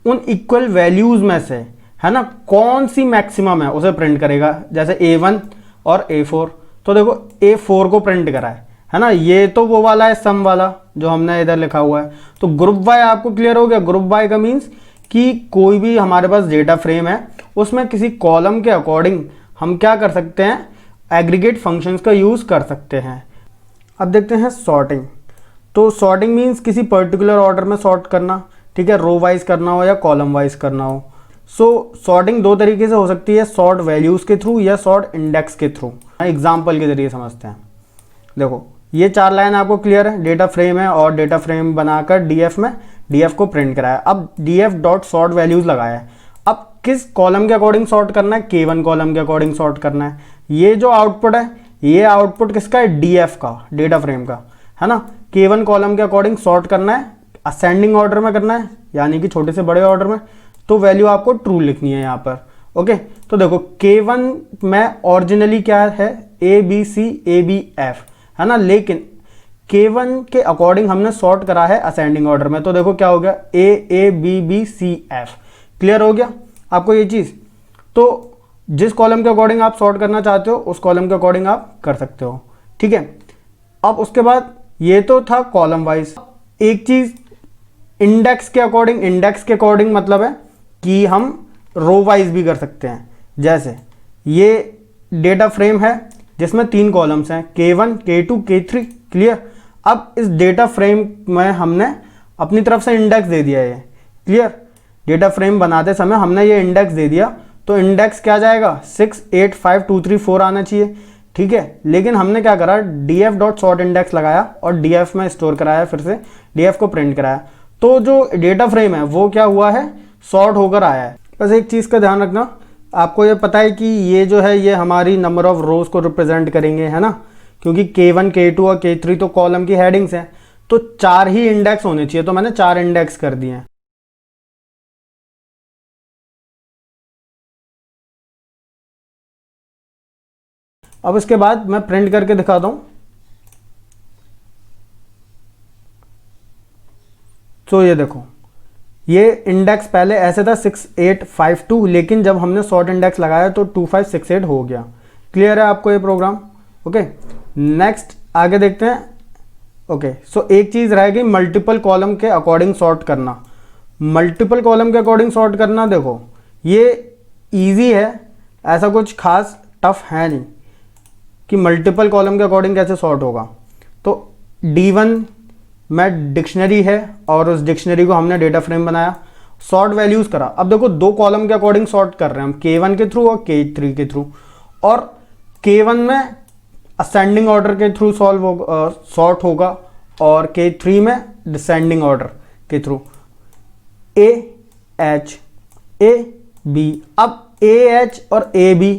उन इक्वल वैल्यूज में से, है ना, कौन सी मैक्सिमम है उसे प्रिंट करेगा। जैसे A1 और A4, तो देखो A4 को प्रिंट करा है ना, ये तो वो वाला है सम वाला जो हमने इधर लिखा हुआ है। तो ग्रुप वाई आपको क्लियर हो गया। ग्रुप वाई का मीन्स कि कोई भी हमारे पास डेटा फ्रेम है उसमें किसी कॉलम के अकॉर्डिंग हम क्या कर सकते हैं, एग्रीगेट फंक्शंस का यूज कर सकते हैं। अब देखते हैं सॉर्टिंग। तो सॉर्टिंग मीन्स किसी पर्टिकुलर ऑर्डर में सॉर्ट करना, ठीक है, रो वाइज करना हो या कॉलम वाइज करना हो। सो सॉर्टिंग दो तरीके से हो सकती है, सॉर्ट वैल्यूज के थ्रू या सॉर्ट इंडेक्स के थ्रू। एग्जाम्पल के जरिए समझते हैं। देखो ये 4 लाइन आपको क्लियर है, डेटा फ्रेम है और डेटा फ्रेम बनाकर डीएफ में डीएफ को प्रिंट कराया। अब डीएफ डॉट सॉर्ट वैल्यूज लगाया है। अब किस कॉलम के अकॉर्डिंग सॉर्ट करना है, K1 कॉलम के अकॉर्डिंग सॉर्ट करना है। ये जो आउटपुट है, ये आउटपुट किसका है, डीएफ का, डेटा फ्रेम का, है ना। K1 कॉलम के अकॉर्डिंग सॉर्ट करना है, असेंडिंग ऑर्डर में करना है, यानी कि छोटे से बड़े ऑर्डर में। तो वैल्यू आपको ट्रू लिखनी है यहाँ पर। ओके, तो देखो K1 में ओरिजिनली क्या है, ABC ABF, है ना, लेकिन K1 के अकॉर्डिंग हमने सॉर्ट करा है असेंडिंग ऑर्डर में। तो देखो क्या हो गया, AABBCF। क्लियर हो गया आपको ये चीज। तो जिस कॉलम के अकॉर्डिंग आप सॉर्ट करना चाहते हो उस कॉलम के अकॉर्डिंग आप कर सकते हो, ठीक है। अब उसके बाद ये तो था कॉलम वाइज। एक चीज इंडेक्स के अकॉर्डिंग, इंडेक्स के अकॉर्डिंग मतलब है कि हम रो वाइज भी कर सकते हैं। जैसे ये डेटा फ्रेम है जिसमें 3 कॉलम्स हैं, K1 K2 K3, क्लियर। अब इस डेटा फ्रेम में हमने अपनी तरफ से इंडेक्स दे दिया है, क्लियर। डेटा फ्रेम बनाते समय हमने ये इंडेक्स दे दिया, तो इंडेक्स क्या जाएगा, 6 8 5 2 3 4 आना चाहिए, ठीक है। लेकिन हमने क्या करा, डीएफ डॉट सॉर्ट इंडेक्स लगाया और डीएफ में स्टोर कराया, फिर से डीएफ को प्रिंट कराया। तो जो डेटा फ्रेम है वो क्या हुआ है, सॉर्ट होकर आया है। बस एक चीज़ का ध्यान रखना, आपको ये पता है कि ये जो है ये हमारी नंबर ऑफ रोज को रिप्रेजेंट करेंगे, है ना, क्योंकि K1 K2 और K3 तो कॉलम की हेडिंग्स हैं, तो 4 ही इंडेक्स होने चाहिए, तो मैंने 4 इंडेक्स कर दिए हैं। अब इसके बाद मैं प्रिंट करके दिखाता हूं। तो ये देखो, ये इंडेक्स पहले ऐसे था 6 8 5 2, लेकिन जब हमने सॉर्ट इंडेक्स लगाया तो 2 5 6 8 हो गया। क्लियर है आपको ये प्रोग्राम। ओके, नेक्स्ट आगे देखते हैं। ओके, सो एक चीज रह गई, मल्टीपल कॉलम के अकॉर्डिंग सॉर्ट करना। मल्टीपल कॉलम के अकॉर्डिंग सॉर्ट करना, देखो ये इजी है, ऐसा कुछ खास टफ है नहीं कि मल्टीपल कॉलम के अकॉर्डिंग कैसे सॉर्ट होगा। तो D1 में डिक्शनरी है और उस डिक्शनरी को हमने डेटा फ्रेम बनाया, सॉर्ट वैल्यूज करा। अब देखो 2 कॉलम के अकॉर्डिंग सॉर्ट कर रहे हैं हम, K1 के थ्रू और K3 के थ्रू, और K1 में असेंडिंग ऑर्डर के थ्रू सॉर्ट होगा और K3 में डिसेंडिंग ऑर्डर के थ्रू, AH AB। अब AH और AB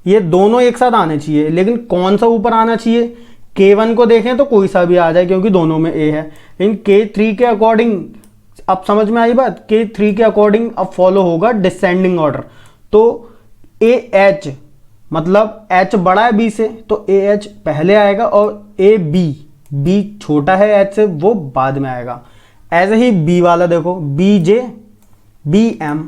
ये दोनों एक साथ आने चाहिए, लेकिन कौन सा ऊपर आना चाहिए, K1 को देखें तो कोई सा भी आ जाए क्योंकि दोनों में A है, लेकिन K3 के अकॉर्डिंग, अब समझ में आई बात, K3 के अकॉर्डिंग अब फॉलो होगा डिसेंडिंग ऑर्डर। तो AH मतलब H बड़ा है B से, तो AH पहले आएगा और B छोटा है H से, वो बाद में आएगा। ऐसे ही B वाला देखो, BJ BM,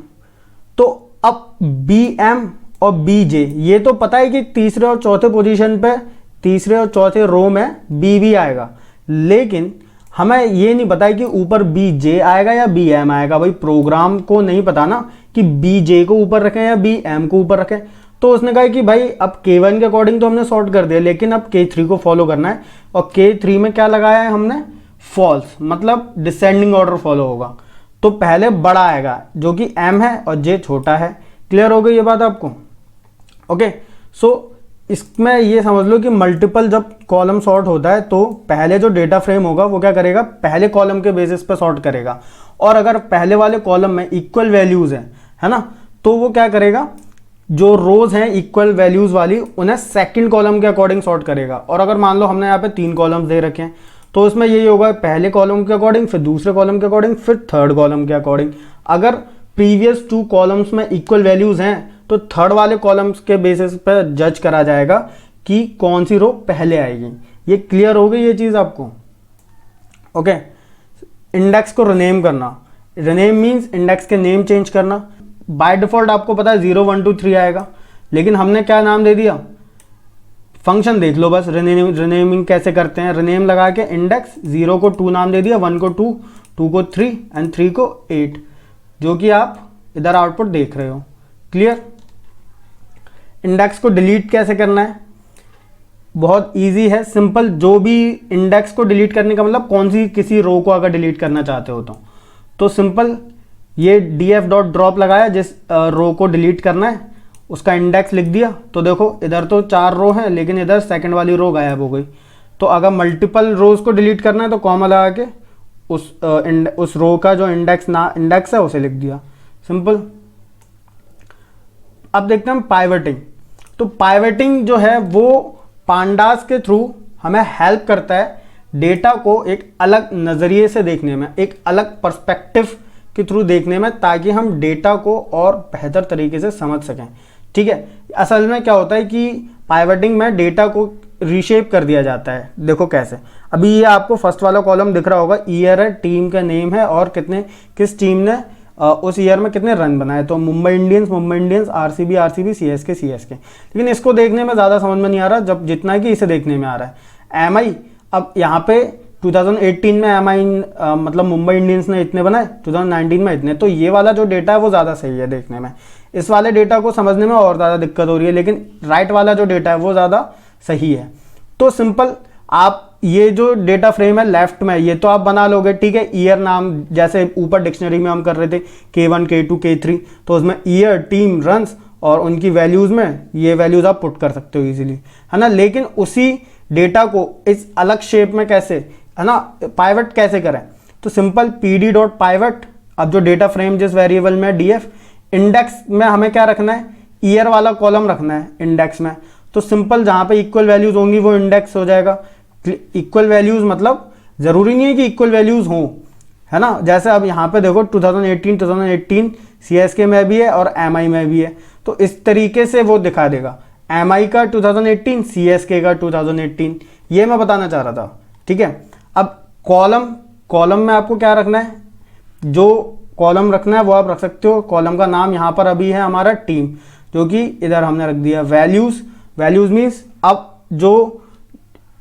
तो अब BM और BJ, ये तो पता है कि तीसरे और चौथे पोजीशन पे, तीसरे और चौथे रो में BB आएगा, लेकिन हमें ये नहीं पता है कि ऊपर BJ आएगा या BM आएगा। भाई प्रोग्राम को नहीं पता ना कि BJ को ऊपर रखें या BM को ऊपर रखें, तो उसने कहा कि भाई अब K1 के अकॉर्डिंग तो हमने सॉर्ट कर दिया, लेकिन अब K3 को फॉलो करना है, और K3 में क्या लगाया है हमने, फॉल्स, मतलब डिसेंडिंग ऑर्डर फॉलो होगा। तो पहले बड़ा आएगा जो कि M है और J छोटा है। क्लियर हो गई ये बात आपको? ओके, सो इसमें ये समझ लो कि मल्टीपल जब कॉलम सॉर्ट होता है तो पहले जो डेटा फ्रेम होगा वो क्या करेगा, पहले कॉलम के बेसिस पे सॉर्ट करेगा, और अगर पहले वाले कॉलम में इक्वल वैल्यूज हैं, है ना, तो वो क्या करेगा, जो रोज हैं इक्वल वैल्यूज वाली उन्हें सेकंड कॉलम के अकॉर्डिंग सॉर्ट करेगा। और अगर मान लो हमने यहाँ पे 3 कॉलम्स दे रखे हैं तो उसमें यही होगा, पहले कॉलम के अकॉर्डिंग, फिर दूसरे कॉलम के अकॉर्डिंग, फिर थर्ड कॉलम के अकॉर्डिंग। अगर प्रीवियस 2 कॉलम्स में इक्वल वैल्यूज हैं तो थर्ड वाले कॉलम्स के बेसिस पर जज करा जाएगा कि कौन सी रो पहले आएगी। ये क्लियर हो गई ये चीज आपको? ओके, इंडेक्स को रिनेम करना, रिनेम मींस इंडेक्स के नेम चेंज करना। बाय डिफॉल्ट आपको पता है 0 1 2 3 आएगा, लेकिन हमने क्या नाम दे दिया, फंक्शन देख लो बस, रिनेमिंग कैसे करते हैं। रिनेम लगा के इंडेक्स 0 को 2 नाम दे दिया, 1 को 2, 2 को 3 एंड 3 को 8, जो कि आप इधर आउटपुट देख रहे हो। क्लियर? इंडेक्स को डिलीट कैसे करना है, बहुत इजी है, सिंपल। जो भी इंडेक्स को डिलीट करने का मतलब कौन सी, किसी रो को अगर डिलीट करना चाहते हो तो सिंपल ये df डॉट ड्रॉप लगाया, जिस रो को डिलीट करना है उसका इंडेक्स लिख दिया। तो देखो इधर तो 4 रो हैं, लेकिन इधर सेकंड वाली रो गायब हो गई। तो अगर मल्टीपल रोज को डिलीट करना है तो कॉमा लगा के उस रो का जो इंडेक्स है उसे लिख दिया, सिंपल। अब देखते हैं हम पाइवटिंग। तो पाइवटिंग जो है वो पांडास के थ्रू हमें हेल्प करता है डेटा को एक अलग नजरिए से देखने में, एक अलग पर्सपेक्टिव के थ्रू देखने में, ताकि हम डेटा को और बेहतर तरीके से समझ सकें। ठीक है, असल में क्या होता है कि पाइवटिंग में डेटा को रीशेप कर दिया जाता है। देखो कैसे, अभी ये आपको फर्स्ट वाला कॉलम दिख रहा होगा, ईयर है, टीम का नेम है और किस टीम ने उस ईयर में कितने रन बनाए। तो मुंबई इंडियंस, आरसीबी, सीएसके। लेकिन इसको देखने में ज़्यादा समझ में नहीं आ रहा जब जितना कि इसे देखने में आ रहा है। एमआई, अब यहाँ पे 2018 में एमआई मतलब मुंबई इंडियंस ने इतने बनाए, 2019 में इतने। तो ये वाला जो डेटा है वो ज़्यादा सही है देखने में, इस वाले डेटा को समझने में और ज़्यादा दिक्कत हो रही है, लेकिन राइट वाला जो डेटा है वो ज़्यादा सही है। तो सिंपल, आप ये जो डेटा फ्रेम है लेफ्ट में, ये तो आप बना लोगे, ठीक है। ईयर नाम जैसे ऊपर डिक्शनरी में हम कर रहे थे K1, K2, K3, तो उसमें ईयर, टीम, रन्स और उनकी वैल्यूज में ये वैल्यूज आप पुट कर सकते हो इजीली, है ना। लेकिन उसी डेटा को इस अलग शेप में कैसे, है ना, पाइवट कैसे करें, तो सिंपल pd डॉट पाइवट। अब जो डेटा फ्रेम जिस वेरिएबल में df, इंडेक्स में हमें क्या रखना है, ईयर वाला कॉलम रखना है इंडेक्स में। तो सिंपल जहां पे इक्वल वैल्यूज होंगी वो इंडेक्स हो जाएगा। इक्वल वैल्यूज मतलब जरूरी नहीं है कि इक्वल वैल्यूज हों, है ना। जैसे अब यहाँ पे देखो 2018 CSK में भी है और MI में भी है, तो इस तरीके से वो दिखा देगा, MI का 2018, CSK का 2018, ये मैं बताना चाह रहा था, ठीक है। अब कॉलम में आपको क्या रखना है, जो कॉलम रखना है वो आप रख सकते हो। कॉलम का नाम यहाँ पर अभी है हमारा टीम, जो कि इधर हमने रख दिया वैल्यूज मीन्स अब जो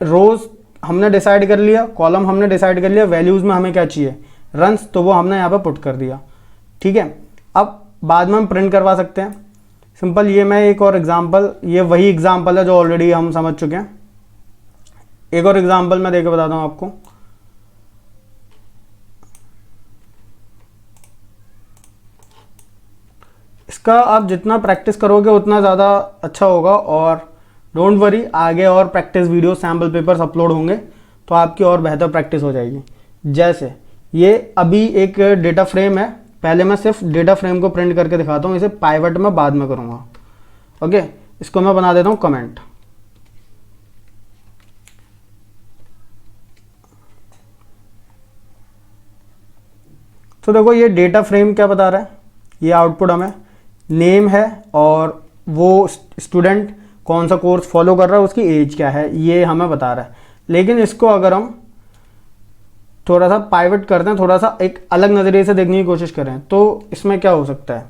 रोज हमने डिसाइड कर लिया, कॉलम हमने डिसाइड कर लिया, वैल्यूज में हमें क्या चाहिए, रन्स, तो वो हमने यहाँ पे पुट कर दिया, ठीक है। अब बाद में हम प्रिंट करवा सकते हैं, सिंपल। ये मैं एक और एग्जांपल, ये वही एग्जांपल है जो ऑलरेडी हम समझ चुके हैं। एक और एग्जांपल मैं देके बताता हूँ आपको। इसका आप जितना प्रैक्टिस करोगे उतना ज़्यादा अच्छा होगा, और डोंट वरी, आगे और practice video, sample papers upload होंगे तो आपकी और बेहतर प्रैक्टिस हो जाएगी। जैसे ये अभी एक डेटा फ्रेम है, पहले मैं सिर्फ डेटा फ्रेम को प्रिंट करके दिखाता हूँ, इसे पाइवट में बाद में करूँगा, ओके। इसको मैं बना देता हूँ कमेंट। तो देखो ये डेटा फ्रेम क्या बता रहा है, ये आउटपुट हमें नेम है और वो स्टूडेंट कौन सा कोर्स फॉलो कर रहा है, उसकी एज क्या है, ये हमें बता रहा है। लेकिन इसको अगर हम थोड़ा सा पाइवट करते हैं, थोड़ा सा एक अलग नज़रिए से देखने की कोशिश करें, तो इसमें क्या हो सकता है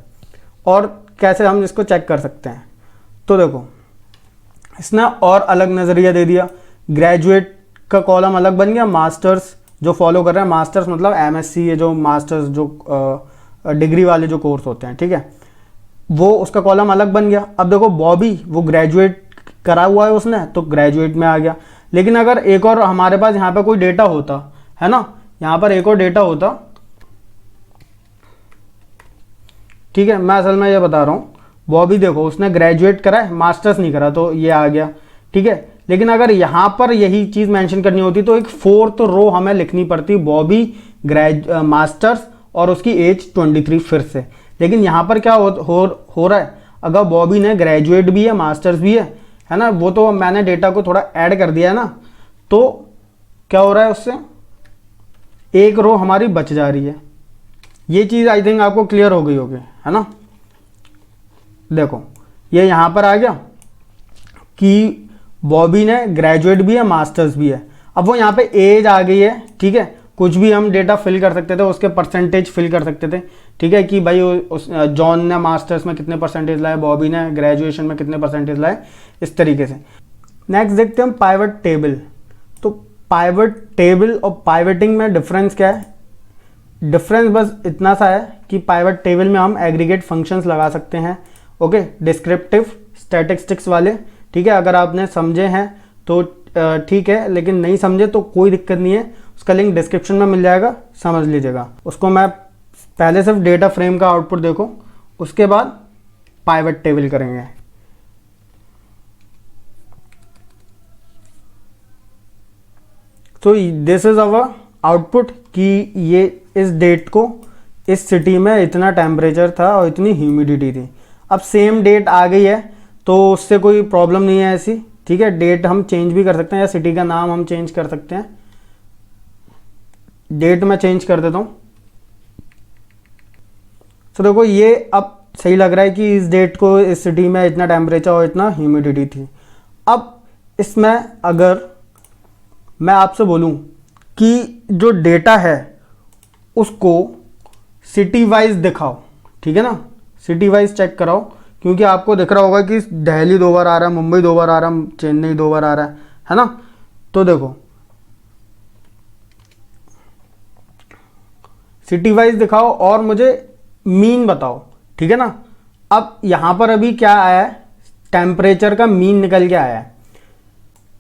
और कैसे हम इसको चेक कर सकते हैं। तो देखो इसने और अलग नज़रिया दे दिया, ग्रेजुएट का कॉलम अलग बन गया, मास्टर्स जो फॉलो कर रहे हैं, मास्टर्स मतलब MSc, ये जो मास्टर्स जो डिग्री वाले जो कोर्स होते हैं, ठीक है। वो उसका कॉलम अलग बन गया। अब देखो बॉबी वो ग्रेजुएट करा हुआ है उसने, तो ग्रेजुएट में आ गया। लेकिन अगर एक और हमारे पास यहाँ पे कोई डेटा होता है ना, यहाँ पर एक और डेटा होता, ठीक है, मैं असल में ये बता रहा हूँ, बॉबी देखो उसने ग्रेजुएट करा है, मास्टर्स नहीं करा, तो ये आ गया, ठीक है। लेकिन अगर यहाँ पर यही चीज़ मेंशन करनी होती तो एक 4th रो हमें लिखनी पड़ती, बॉबी मास्टर्स और उसकी एज 23 फिर से। लेकिन यहाँ पर क्या हो रहा है, अगर बॉबी ने ग्रेजुएट भी है मास्टर्स भी है ना, वो तो मैंने डेटा को थोड़ा ऐड कर दिया है ना, तो क्या हो रहा है उससे एक रो हमारी बच जा रही है। ये चीज़ आई थिंक आपको क्लियर हो गई होगी, है ना। देखो ये यहाँ पर आ गया कि बॉबी ने ग्रेजुएट भी है मास्टर्स भी है। अब वो यहाँ पे एज आ गई है, ठीक है, कुछ भी हम डेटा फिल कर सकते थे, उसके परसेंटेज फिल कर सकते थे, ठीक है, कि भाई उस जॉन ने मास्टर्स में कितने परसेंटेज लाए, बॉबी ने ग्रेजुएशन में कितने परसेंटेज लाए, इस तरीके से। नेक्स्ट देखते हैं हम पाइवट टेबल। तो पाइवट टेबल और पाइवटिंग में डिफरेंस क्या है? डिफरेंस बस इतना सा है कि पाइवट टेबल में हम एग्रीगेट फंक्शंस लगा सकते हैं, ओके, डिस्क्रिप्टिव स्टैटिस्टिक्स वाले, ठीक है। अगर आपने समझे हैं तो ठीक है, लेकिन नहीं समझे तो कोई दिक्कत नहीं है, उसका लिंक डिस्क्रिप्शन में मिल जाएगा, समझ लीजिएगा उसको। मैं पहले सिर्फ डेटा फ्रेम का आउटपुट देखो, उसके बाद पाइवट टेबल करेंगे। तो दिस इज अवर आउटपुट कि ये इस डेट को इस सिटी में इतना टेम्परेचर था और इतनी ह्यूमिडिटी थी। अब सेम डेट आ गई है तो उससे कोई प्रॉब्लम नहीं है ऐसी, ठीक है। डेट हम चेंज भी कर सकते हैं या सिटी का नाम हम चेंज कर सकते हैं। डेट मैं चेंज कर देता हूँ। तो देखो ये अब सही लग रहा है कि इस डेट को इस सिटी में इतना टेम्परेचर और इतना ह्यूमिडिटी थी। अब इसमें अगर मैं आपसे बोलूँ कि जो डेटा है उसको सिटी वाइज दिखाओ, ठीक है ना, सिटी वाइज चेक कराओ, क्योंकि आपको दिख रहा होगा कि दिल्ली 2 बार आ रहा है, मुंबई 2 बार आ रहा है, चेन्नई 2 बार आ रहा है ना। तो देखो सिटी वाइज दिखाओ और मुझे मीन बताओ, ठीक है ना। अब यहां पर अभी क्या आया है, टेम्परेचर का मीन निकल के आया है।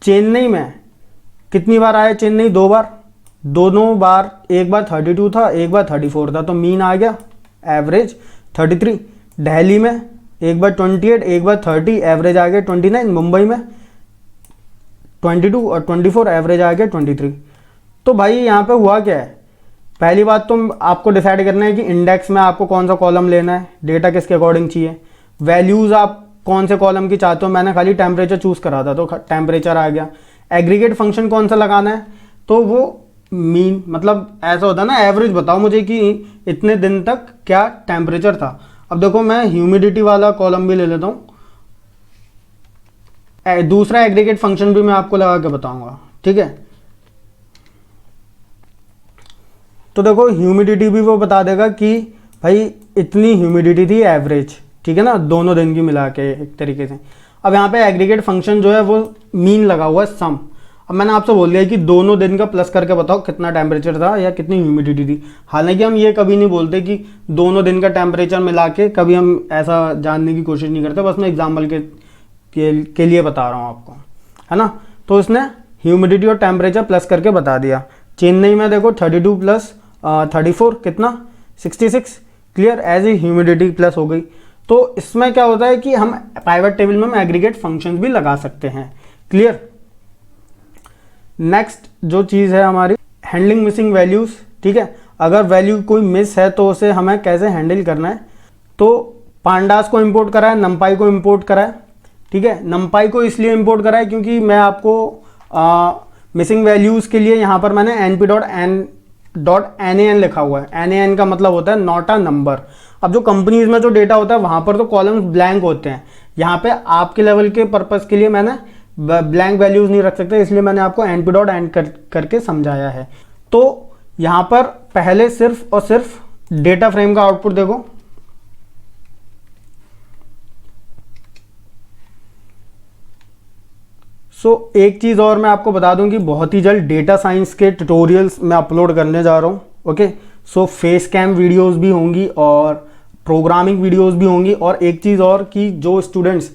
चेन्नई में कितनी बार आया? चेन्नई 2 बार, दोनों बार, एक बार 32 था, एक बार 34 था, तो मीन आ गया एवरेज 33। दिल्ली में एक बार 28, एक बार 30, एवरेज आ गया 29। मुंबई में 22 और 24, एवरेज आ गया 23। तो भाई यहाँ पे हुआ क्या है, पहली बात तो आपको डिसाइड करना है कि इंडेक्स में आपको कौन सा कॉलम लेना है, डेटा किसके अकॉर्डिंग चाहिए, वैल्यूज़ आप कौन से कॉलम की चाहते हो। मैंने खाली टेम्परेचर चूज़ करा था तो टेम्परेचर आ गया। एग्रीगेट फंक्शन कौन सा लगाना है, तो वो मीन, मतलब ऐसा होता है ना, एवरेज बताओ मुझे कि इतने दिन तक क्या टेम्परेचर था। अब देखो मैं ह्यूमिडिटी वाला कॉलम भी ले लेता हूँ, दूसरा एग्रीगेट फंक्शन भी मैं आपको लगा के बताऊंगा, ठीक है। तो देखो ह्यूमिडिटी भी वो बता देगा कि भाई इतनी ह्यूमिडिटी थी एवरेज, ठीक है ना, दोनों दिन की मिला के एक तरीके से। अब यहाँ पे एग्रीगेट फंक्शन जो है वो मीन लगा हुआ है, सम। अब मैंने आपसे बोल दिया कि दोनों दिन का प्लस करके बताओ कितना टेम्परेचर था या कितनी ह्यूमिडिटी थी। हालांकि हम ये कभी नहीं बोलते कि दोनों दिन का टेम्परेचर मिला के, कभी हम ऐसा जानने की कोशिश नहीं करते, बस मैं एग्जाम्पल के लिए बता रहा हूँ आपको, है ना। तो इसने ह्यूमिडिटी और टेम्परेचर प्लस करके बता दिया। चेन्नई में देखो 32 प्लस 34 कितना 66, clear, as a humidity plus हो गई। तो इसमें क्या होता है कि हम पाइवट टेबल में हम एग्रीगेट फंक्शंस भी लगा सकते हैं, क्लियर। नेक्स्ट जो चीज़ है हमारी हैंडलिंग मिसिंग वैल्यूज़, ठीक है। अगर वैल्यू कोई मिस है तो उसे हमें कैसे हैंडल करना है। तो पांडास को इंपोर्ट करा है, नंपाई को इंपोर्ट करा है, ठीक है। नंपाई को इसलिए इंपोर्ट करा है क्योंकि मैं आपको मिसिंग वैल्यूज़ के लिए यहाँ पर मैंने np.nan लिखा हुआ है। nan का मतलब होता है नॉट अ नंबर। अब जो कंपनीज में जो डेटा होता है वहाँ पर तो कॉलम्स ब्लैंक होते हैं, यहाँ पे आपके लेवल के पर्पज़ के लिए मैंने ब्लैंक वैल्यूज नहीं रख सकते, इसलिए मैंने आपको np.an करके समझाया है। तो यहाँ पर पहले सिर्फ और सिर्फ डेटा फ्रेम का आउटपुट देखो। एक चीज़ और मैं आपको बता दूं कि बहुत ही जल्द डेटा साइंस के ट्यूटोरियल्स मैं अपलोड करने जा रहा हूँ, ओके। फेस कैम वीडियोस भी होंगी और प्रोग्रामिंग वीडियोस भी होंगी। और एक चीज़ और कि जो स्टूडेंट्स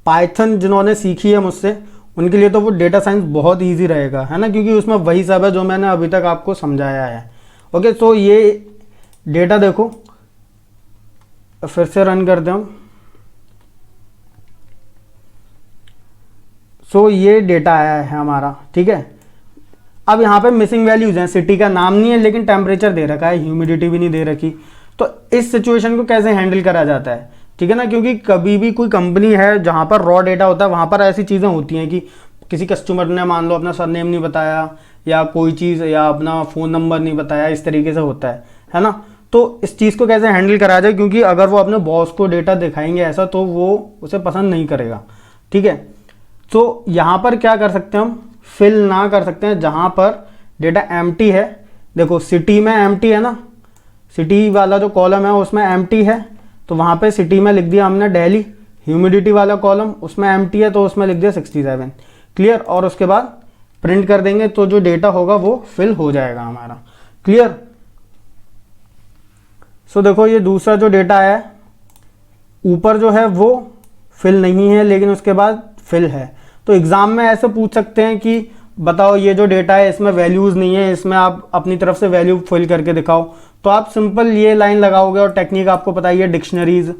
पाइथन जिन्होंने सीखी है मुझसे, उनके लिए तो वो डेटा साइंस बहुत ईजी रहेगा, है ना, क्योंकि उसमें वही सब है जो मैंने अभी तक आपको समझाया है। ओके, तो ये डेटा देखो, फिर से रन करते हैं हम। सो ये डेटा आया है हमारा, ठीक है। अब यहाँ पे मिसिंग वैल्यूज हैं, सिटी का नाम नहीं है लेकिन टेम्परेचर दे रखा है, ह्यूमिडिटी भी नहीं दे रखी। तो इस सिचुएशन को कैसे हैंडल करा जाता है, ठीक है ना, क्योंकि कभी भी कोई कंपनी है जहाँ पर रॉ डेटा होता है, वहाँ पर ऐसी चीज़ें होती हैं कि किसी कस्टमर ने मान लो अपना सरनेम नहीं बताया या कोई चीज़ या अपना फ़ोन नंबर नहीं बताया, इस तरीके से होता है ना। तो इस चीज़ को कैसे हैंडल करा जाए, क्योंकि अगर वो अपने बॉस को डेटा दिखाएंगे ऐसा तो वो उसे पसंद नहीं करेगा, ठीक है। तो यहाँ पर क्या कर सकते हैं हम, फिल ना कर सकते हैं जहाँ पर डेटा एम्प्टी है। देखो सिटी में एम्प्टी है ना, सिटी वाला जो कॉलम है उसमें एम्प्टी है, तो वहाँ पे सिटी में लिख दिया हमने दिल्ली। ह्यूमिडिटी वाला कॉलम उसमें एम्प्टी है तो उसमें लिख दिया 67, क्लियर। और उसके बाद प्रिंट कर देंगे तो जो डेटा होगा वो फिल हो जाएगा हमारा, क्लियर। सो देखो ये दूसरा जो डेटा है ऊपर जो है वो फिल नहीं है लेकिन उसके बाद फिल है। तो एग्जाम में ऐसे पूछ सकते हैं कि बताओ ये जो डेटा है इसमें वैल्यूज नहीं है, इसमें आप अपनी तरफ से वैल्यू फिल करके दिखाओ। तो आप सिंपल ये लाइन लगाओगे और टेक्निक आपको पता ही है डिक्शनरीज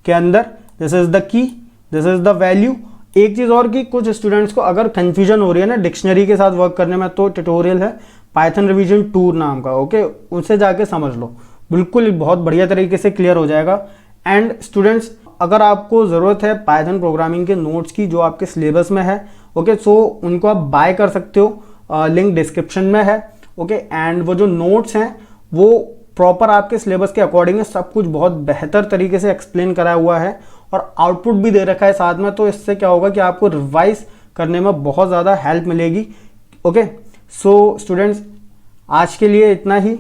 के अंदर, this is the key, this is the value. एक चीज और कि कुछ स्टूडेंट्स को अगर कंफ्यूजन हो रही है ना डिक्शनरी के साथ वर्क करने में, तो ट्यूटोरियल है पाइथन रिवीजन टूर नाम का, ओके, उनसे जाके समझ लो, बिल्कुल बहुत बढ़िया तरीके से क्लियर हो जाएगा। एंड स्टूडेंट्स अगर आपको ज़रूरत है पाइथन प्रोग्रामिंग के नोट्स की जो आपके सिलेबस में है, ओके, सो उनको आप बाय कर सकते हो, लिंक डिस्क्रिप्शन में है, ओके। एंड वो जो नोट्स हैं वो प्रॉपर आपके सिलेबस के अकॉर्डिंग है, सब कुछ बहुत बेहतर तरीके से एक्सप्लेन कराया हुआ है और आउटपुट भी दे रखा है साथ में। तो इससे क्या होगा कि आपको रिवाइज करने में बहुत ज़्यादा हेल्प मिलेगी, ओके। सो स्टूडेंट्स आज के लिए इतना ही।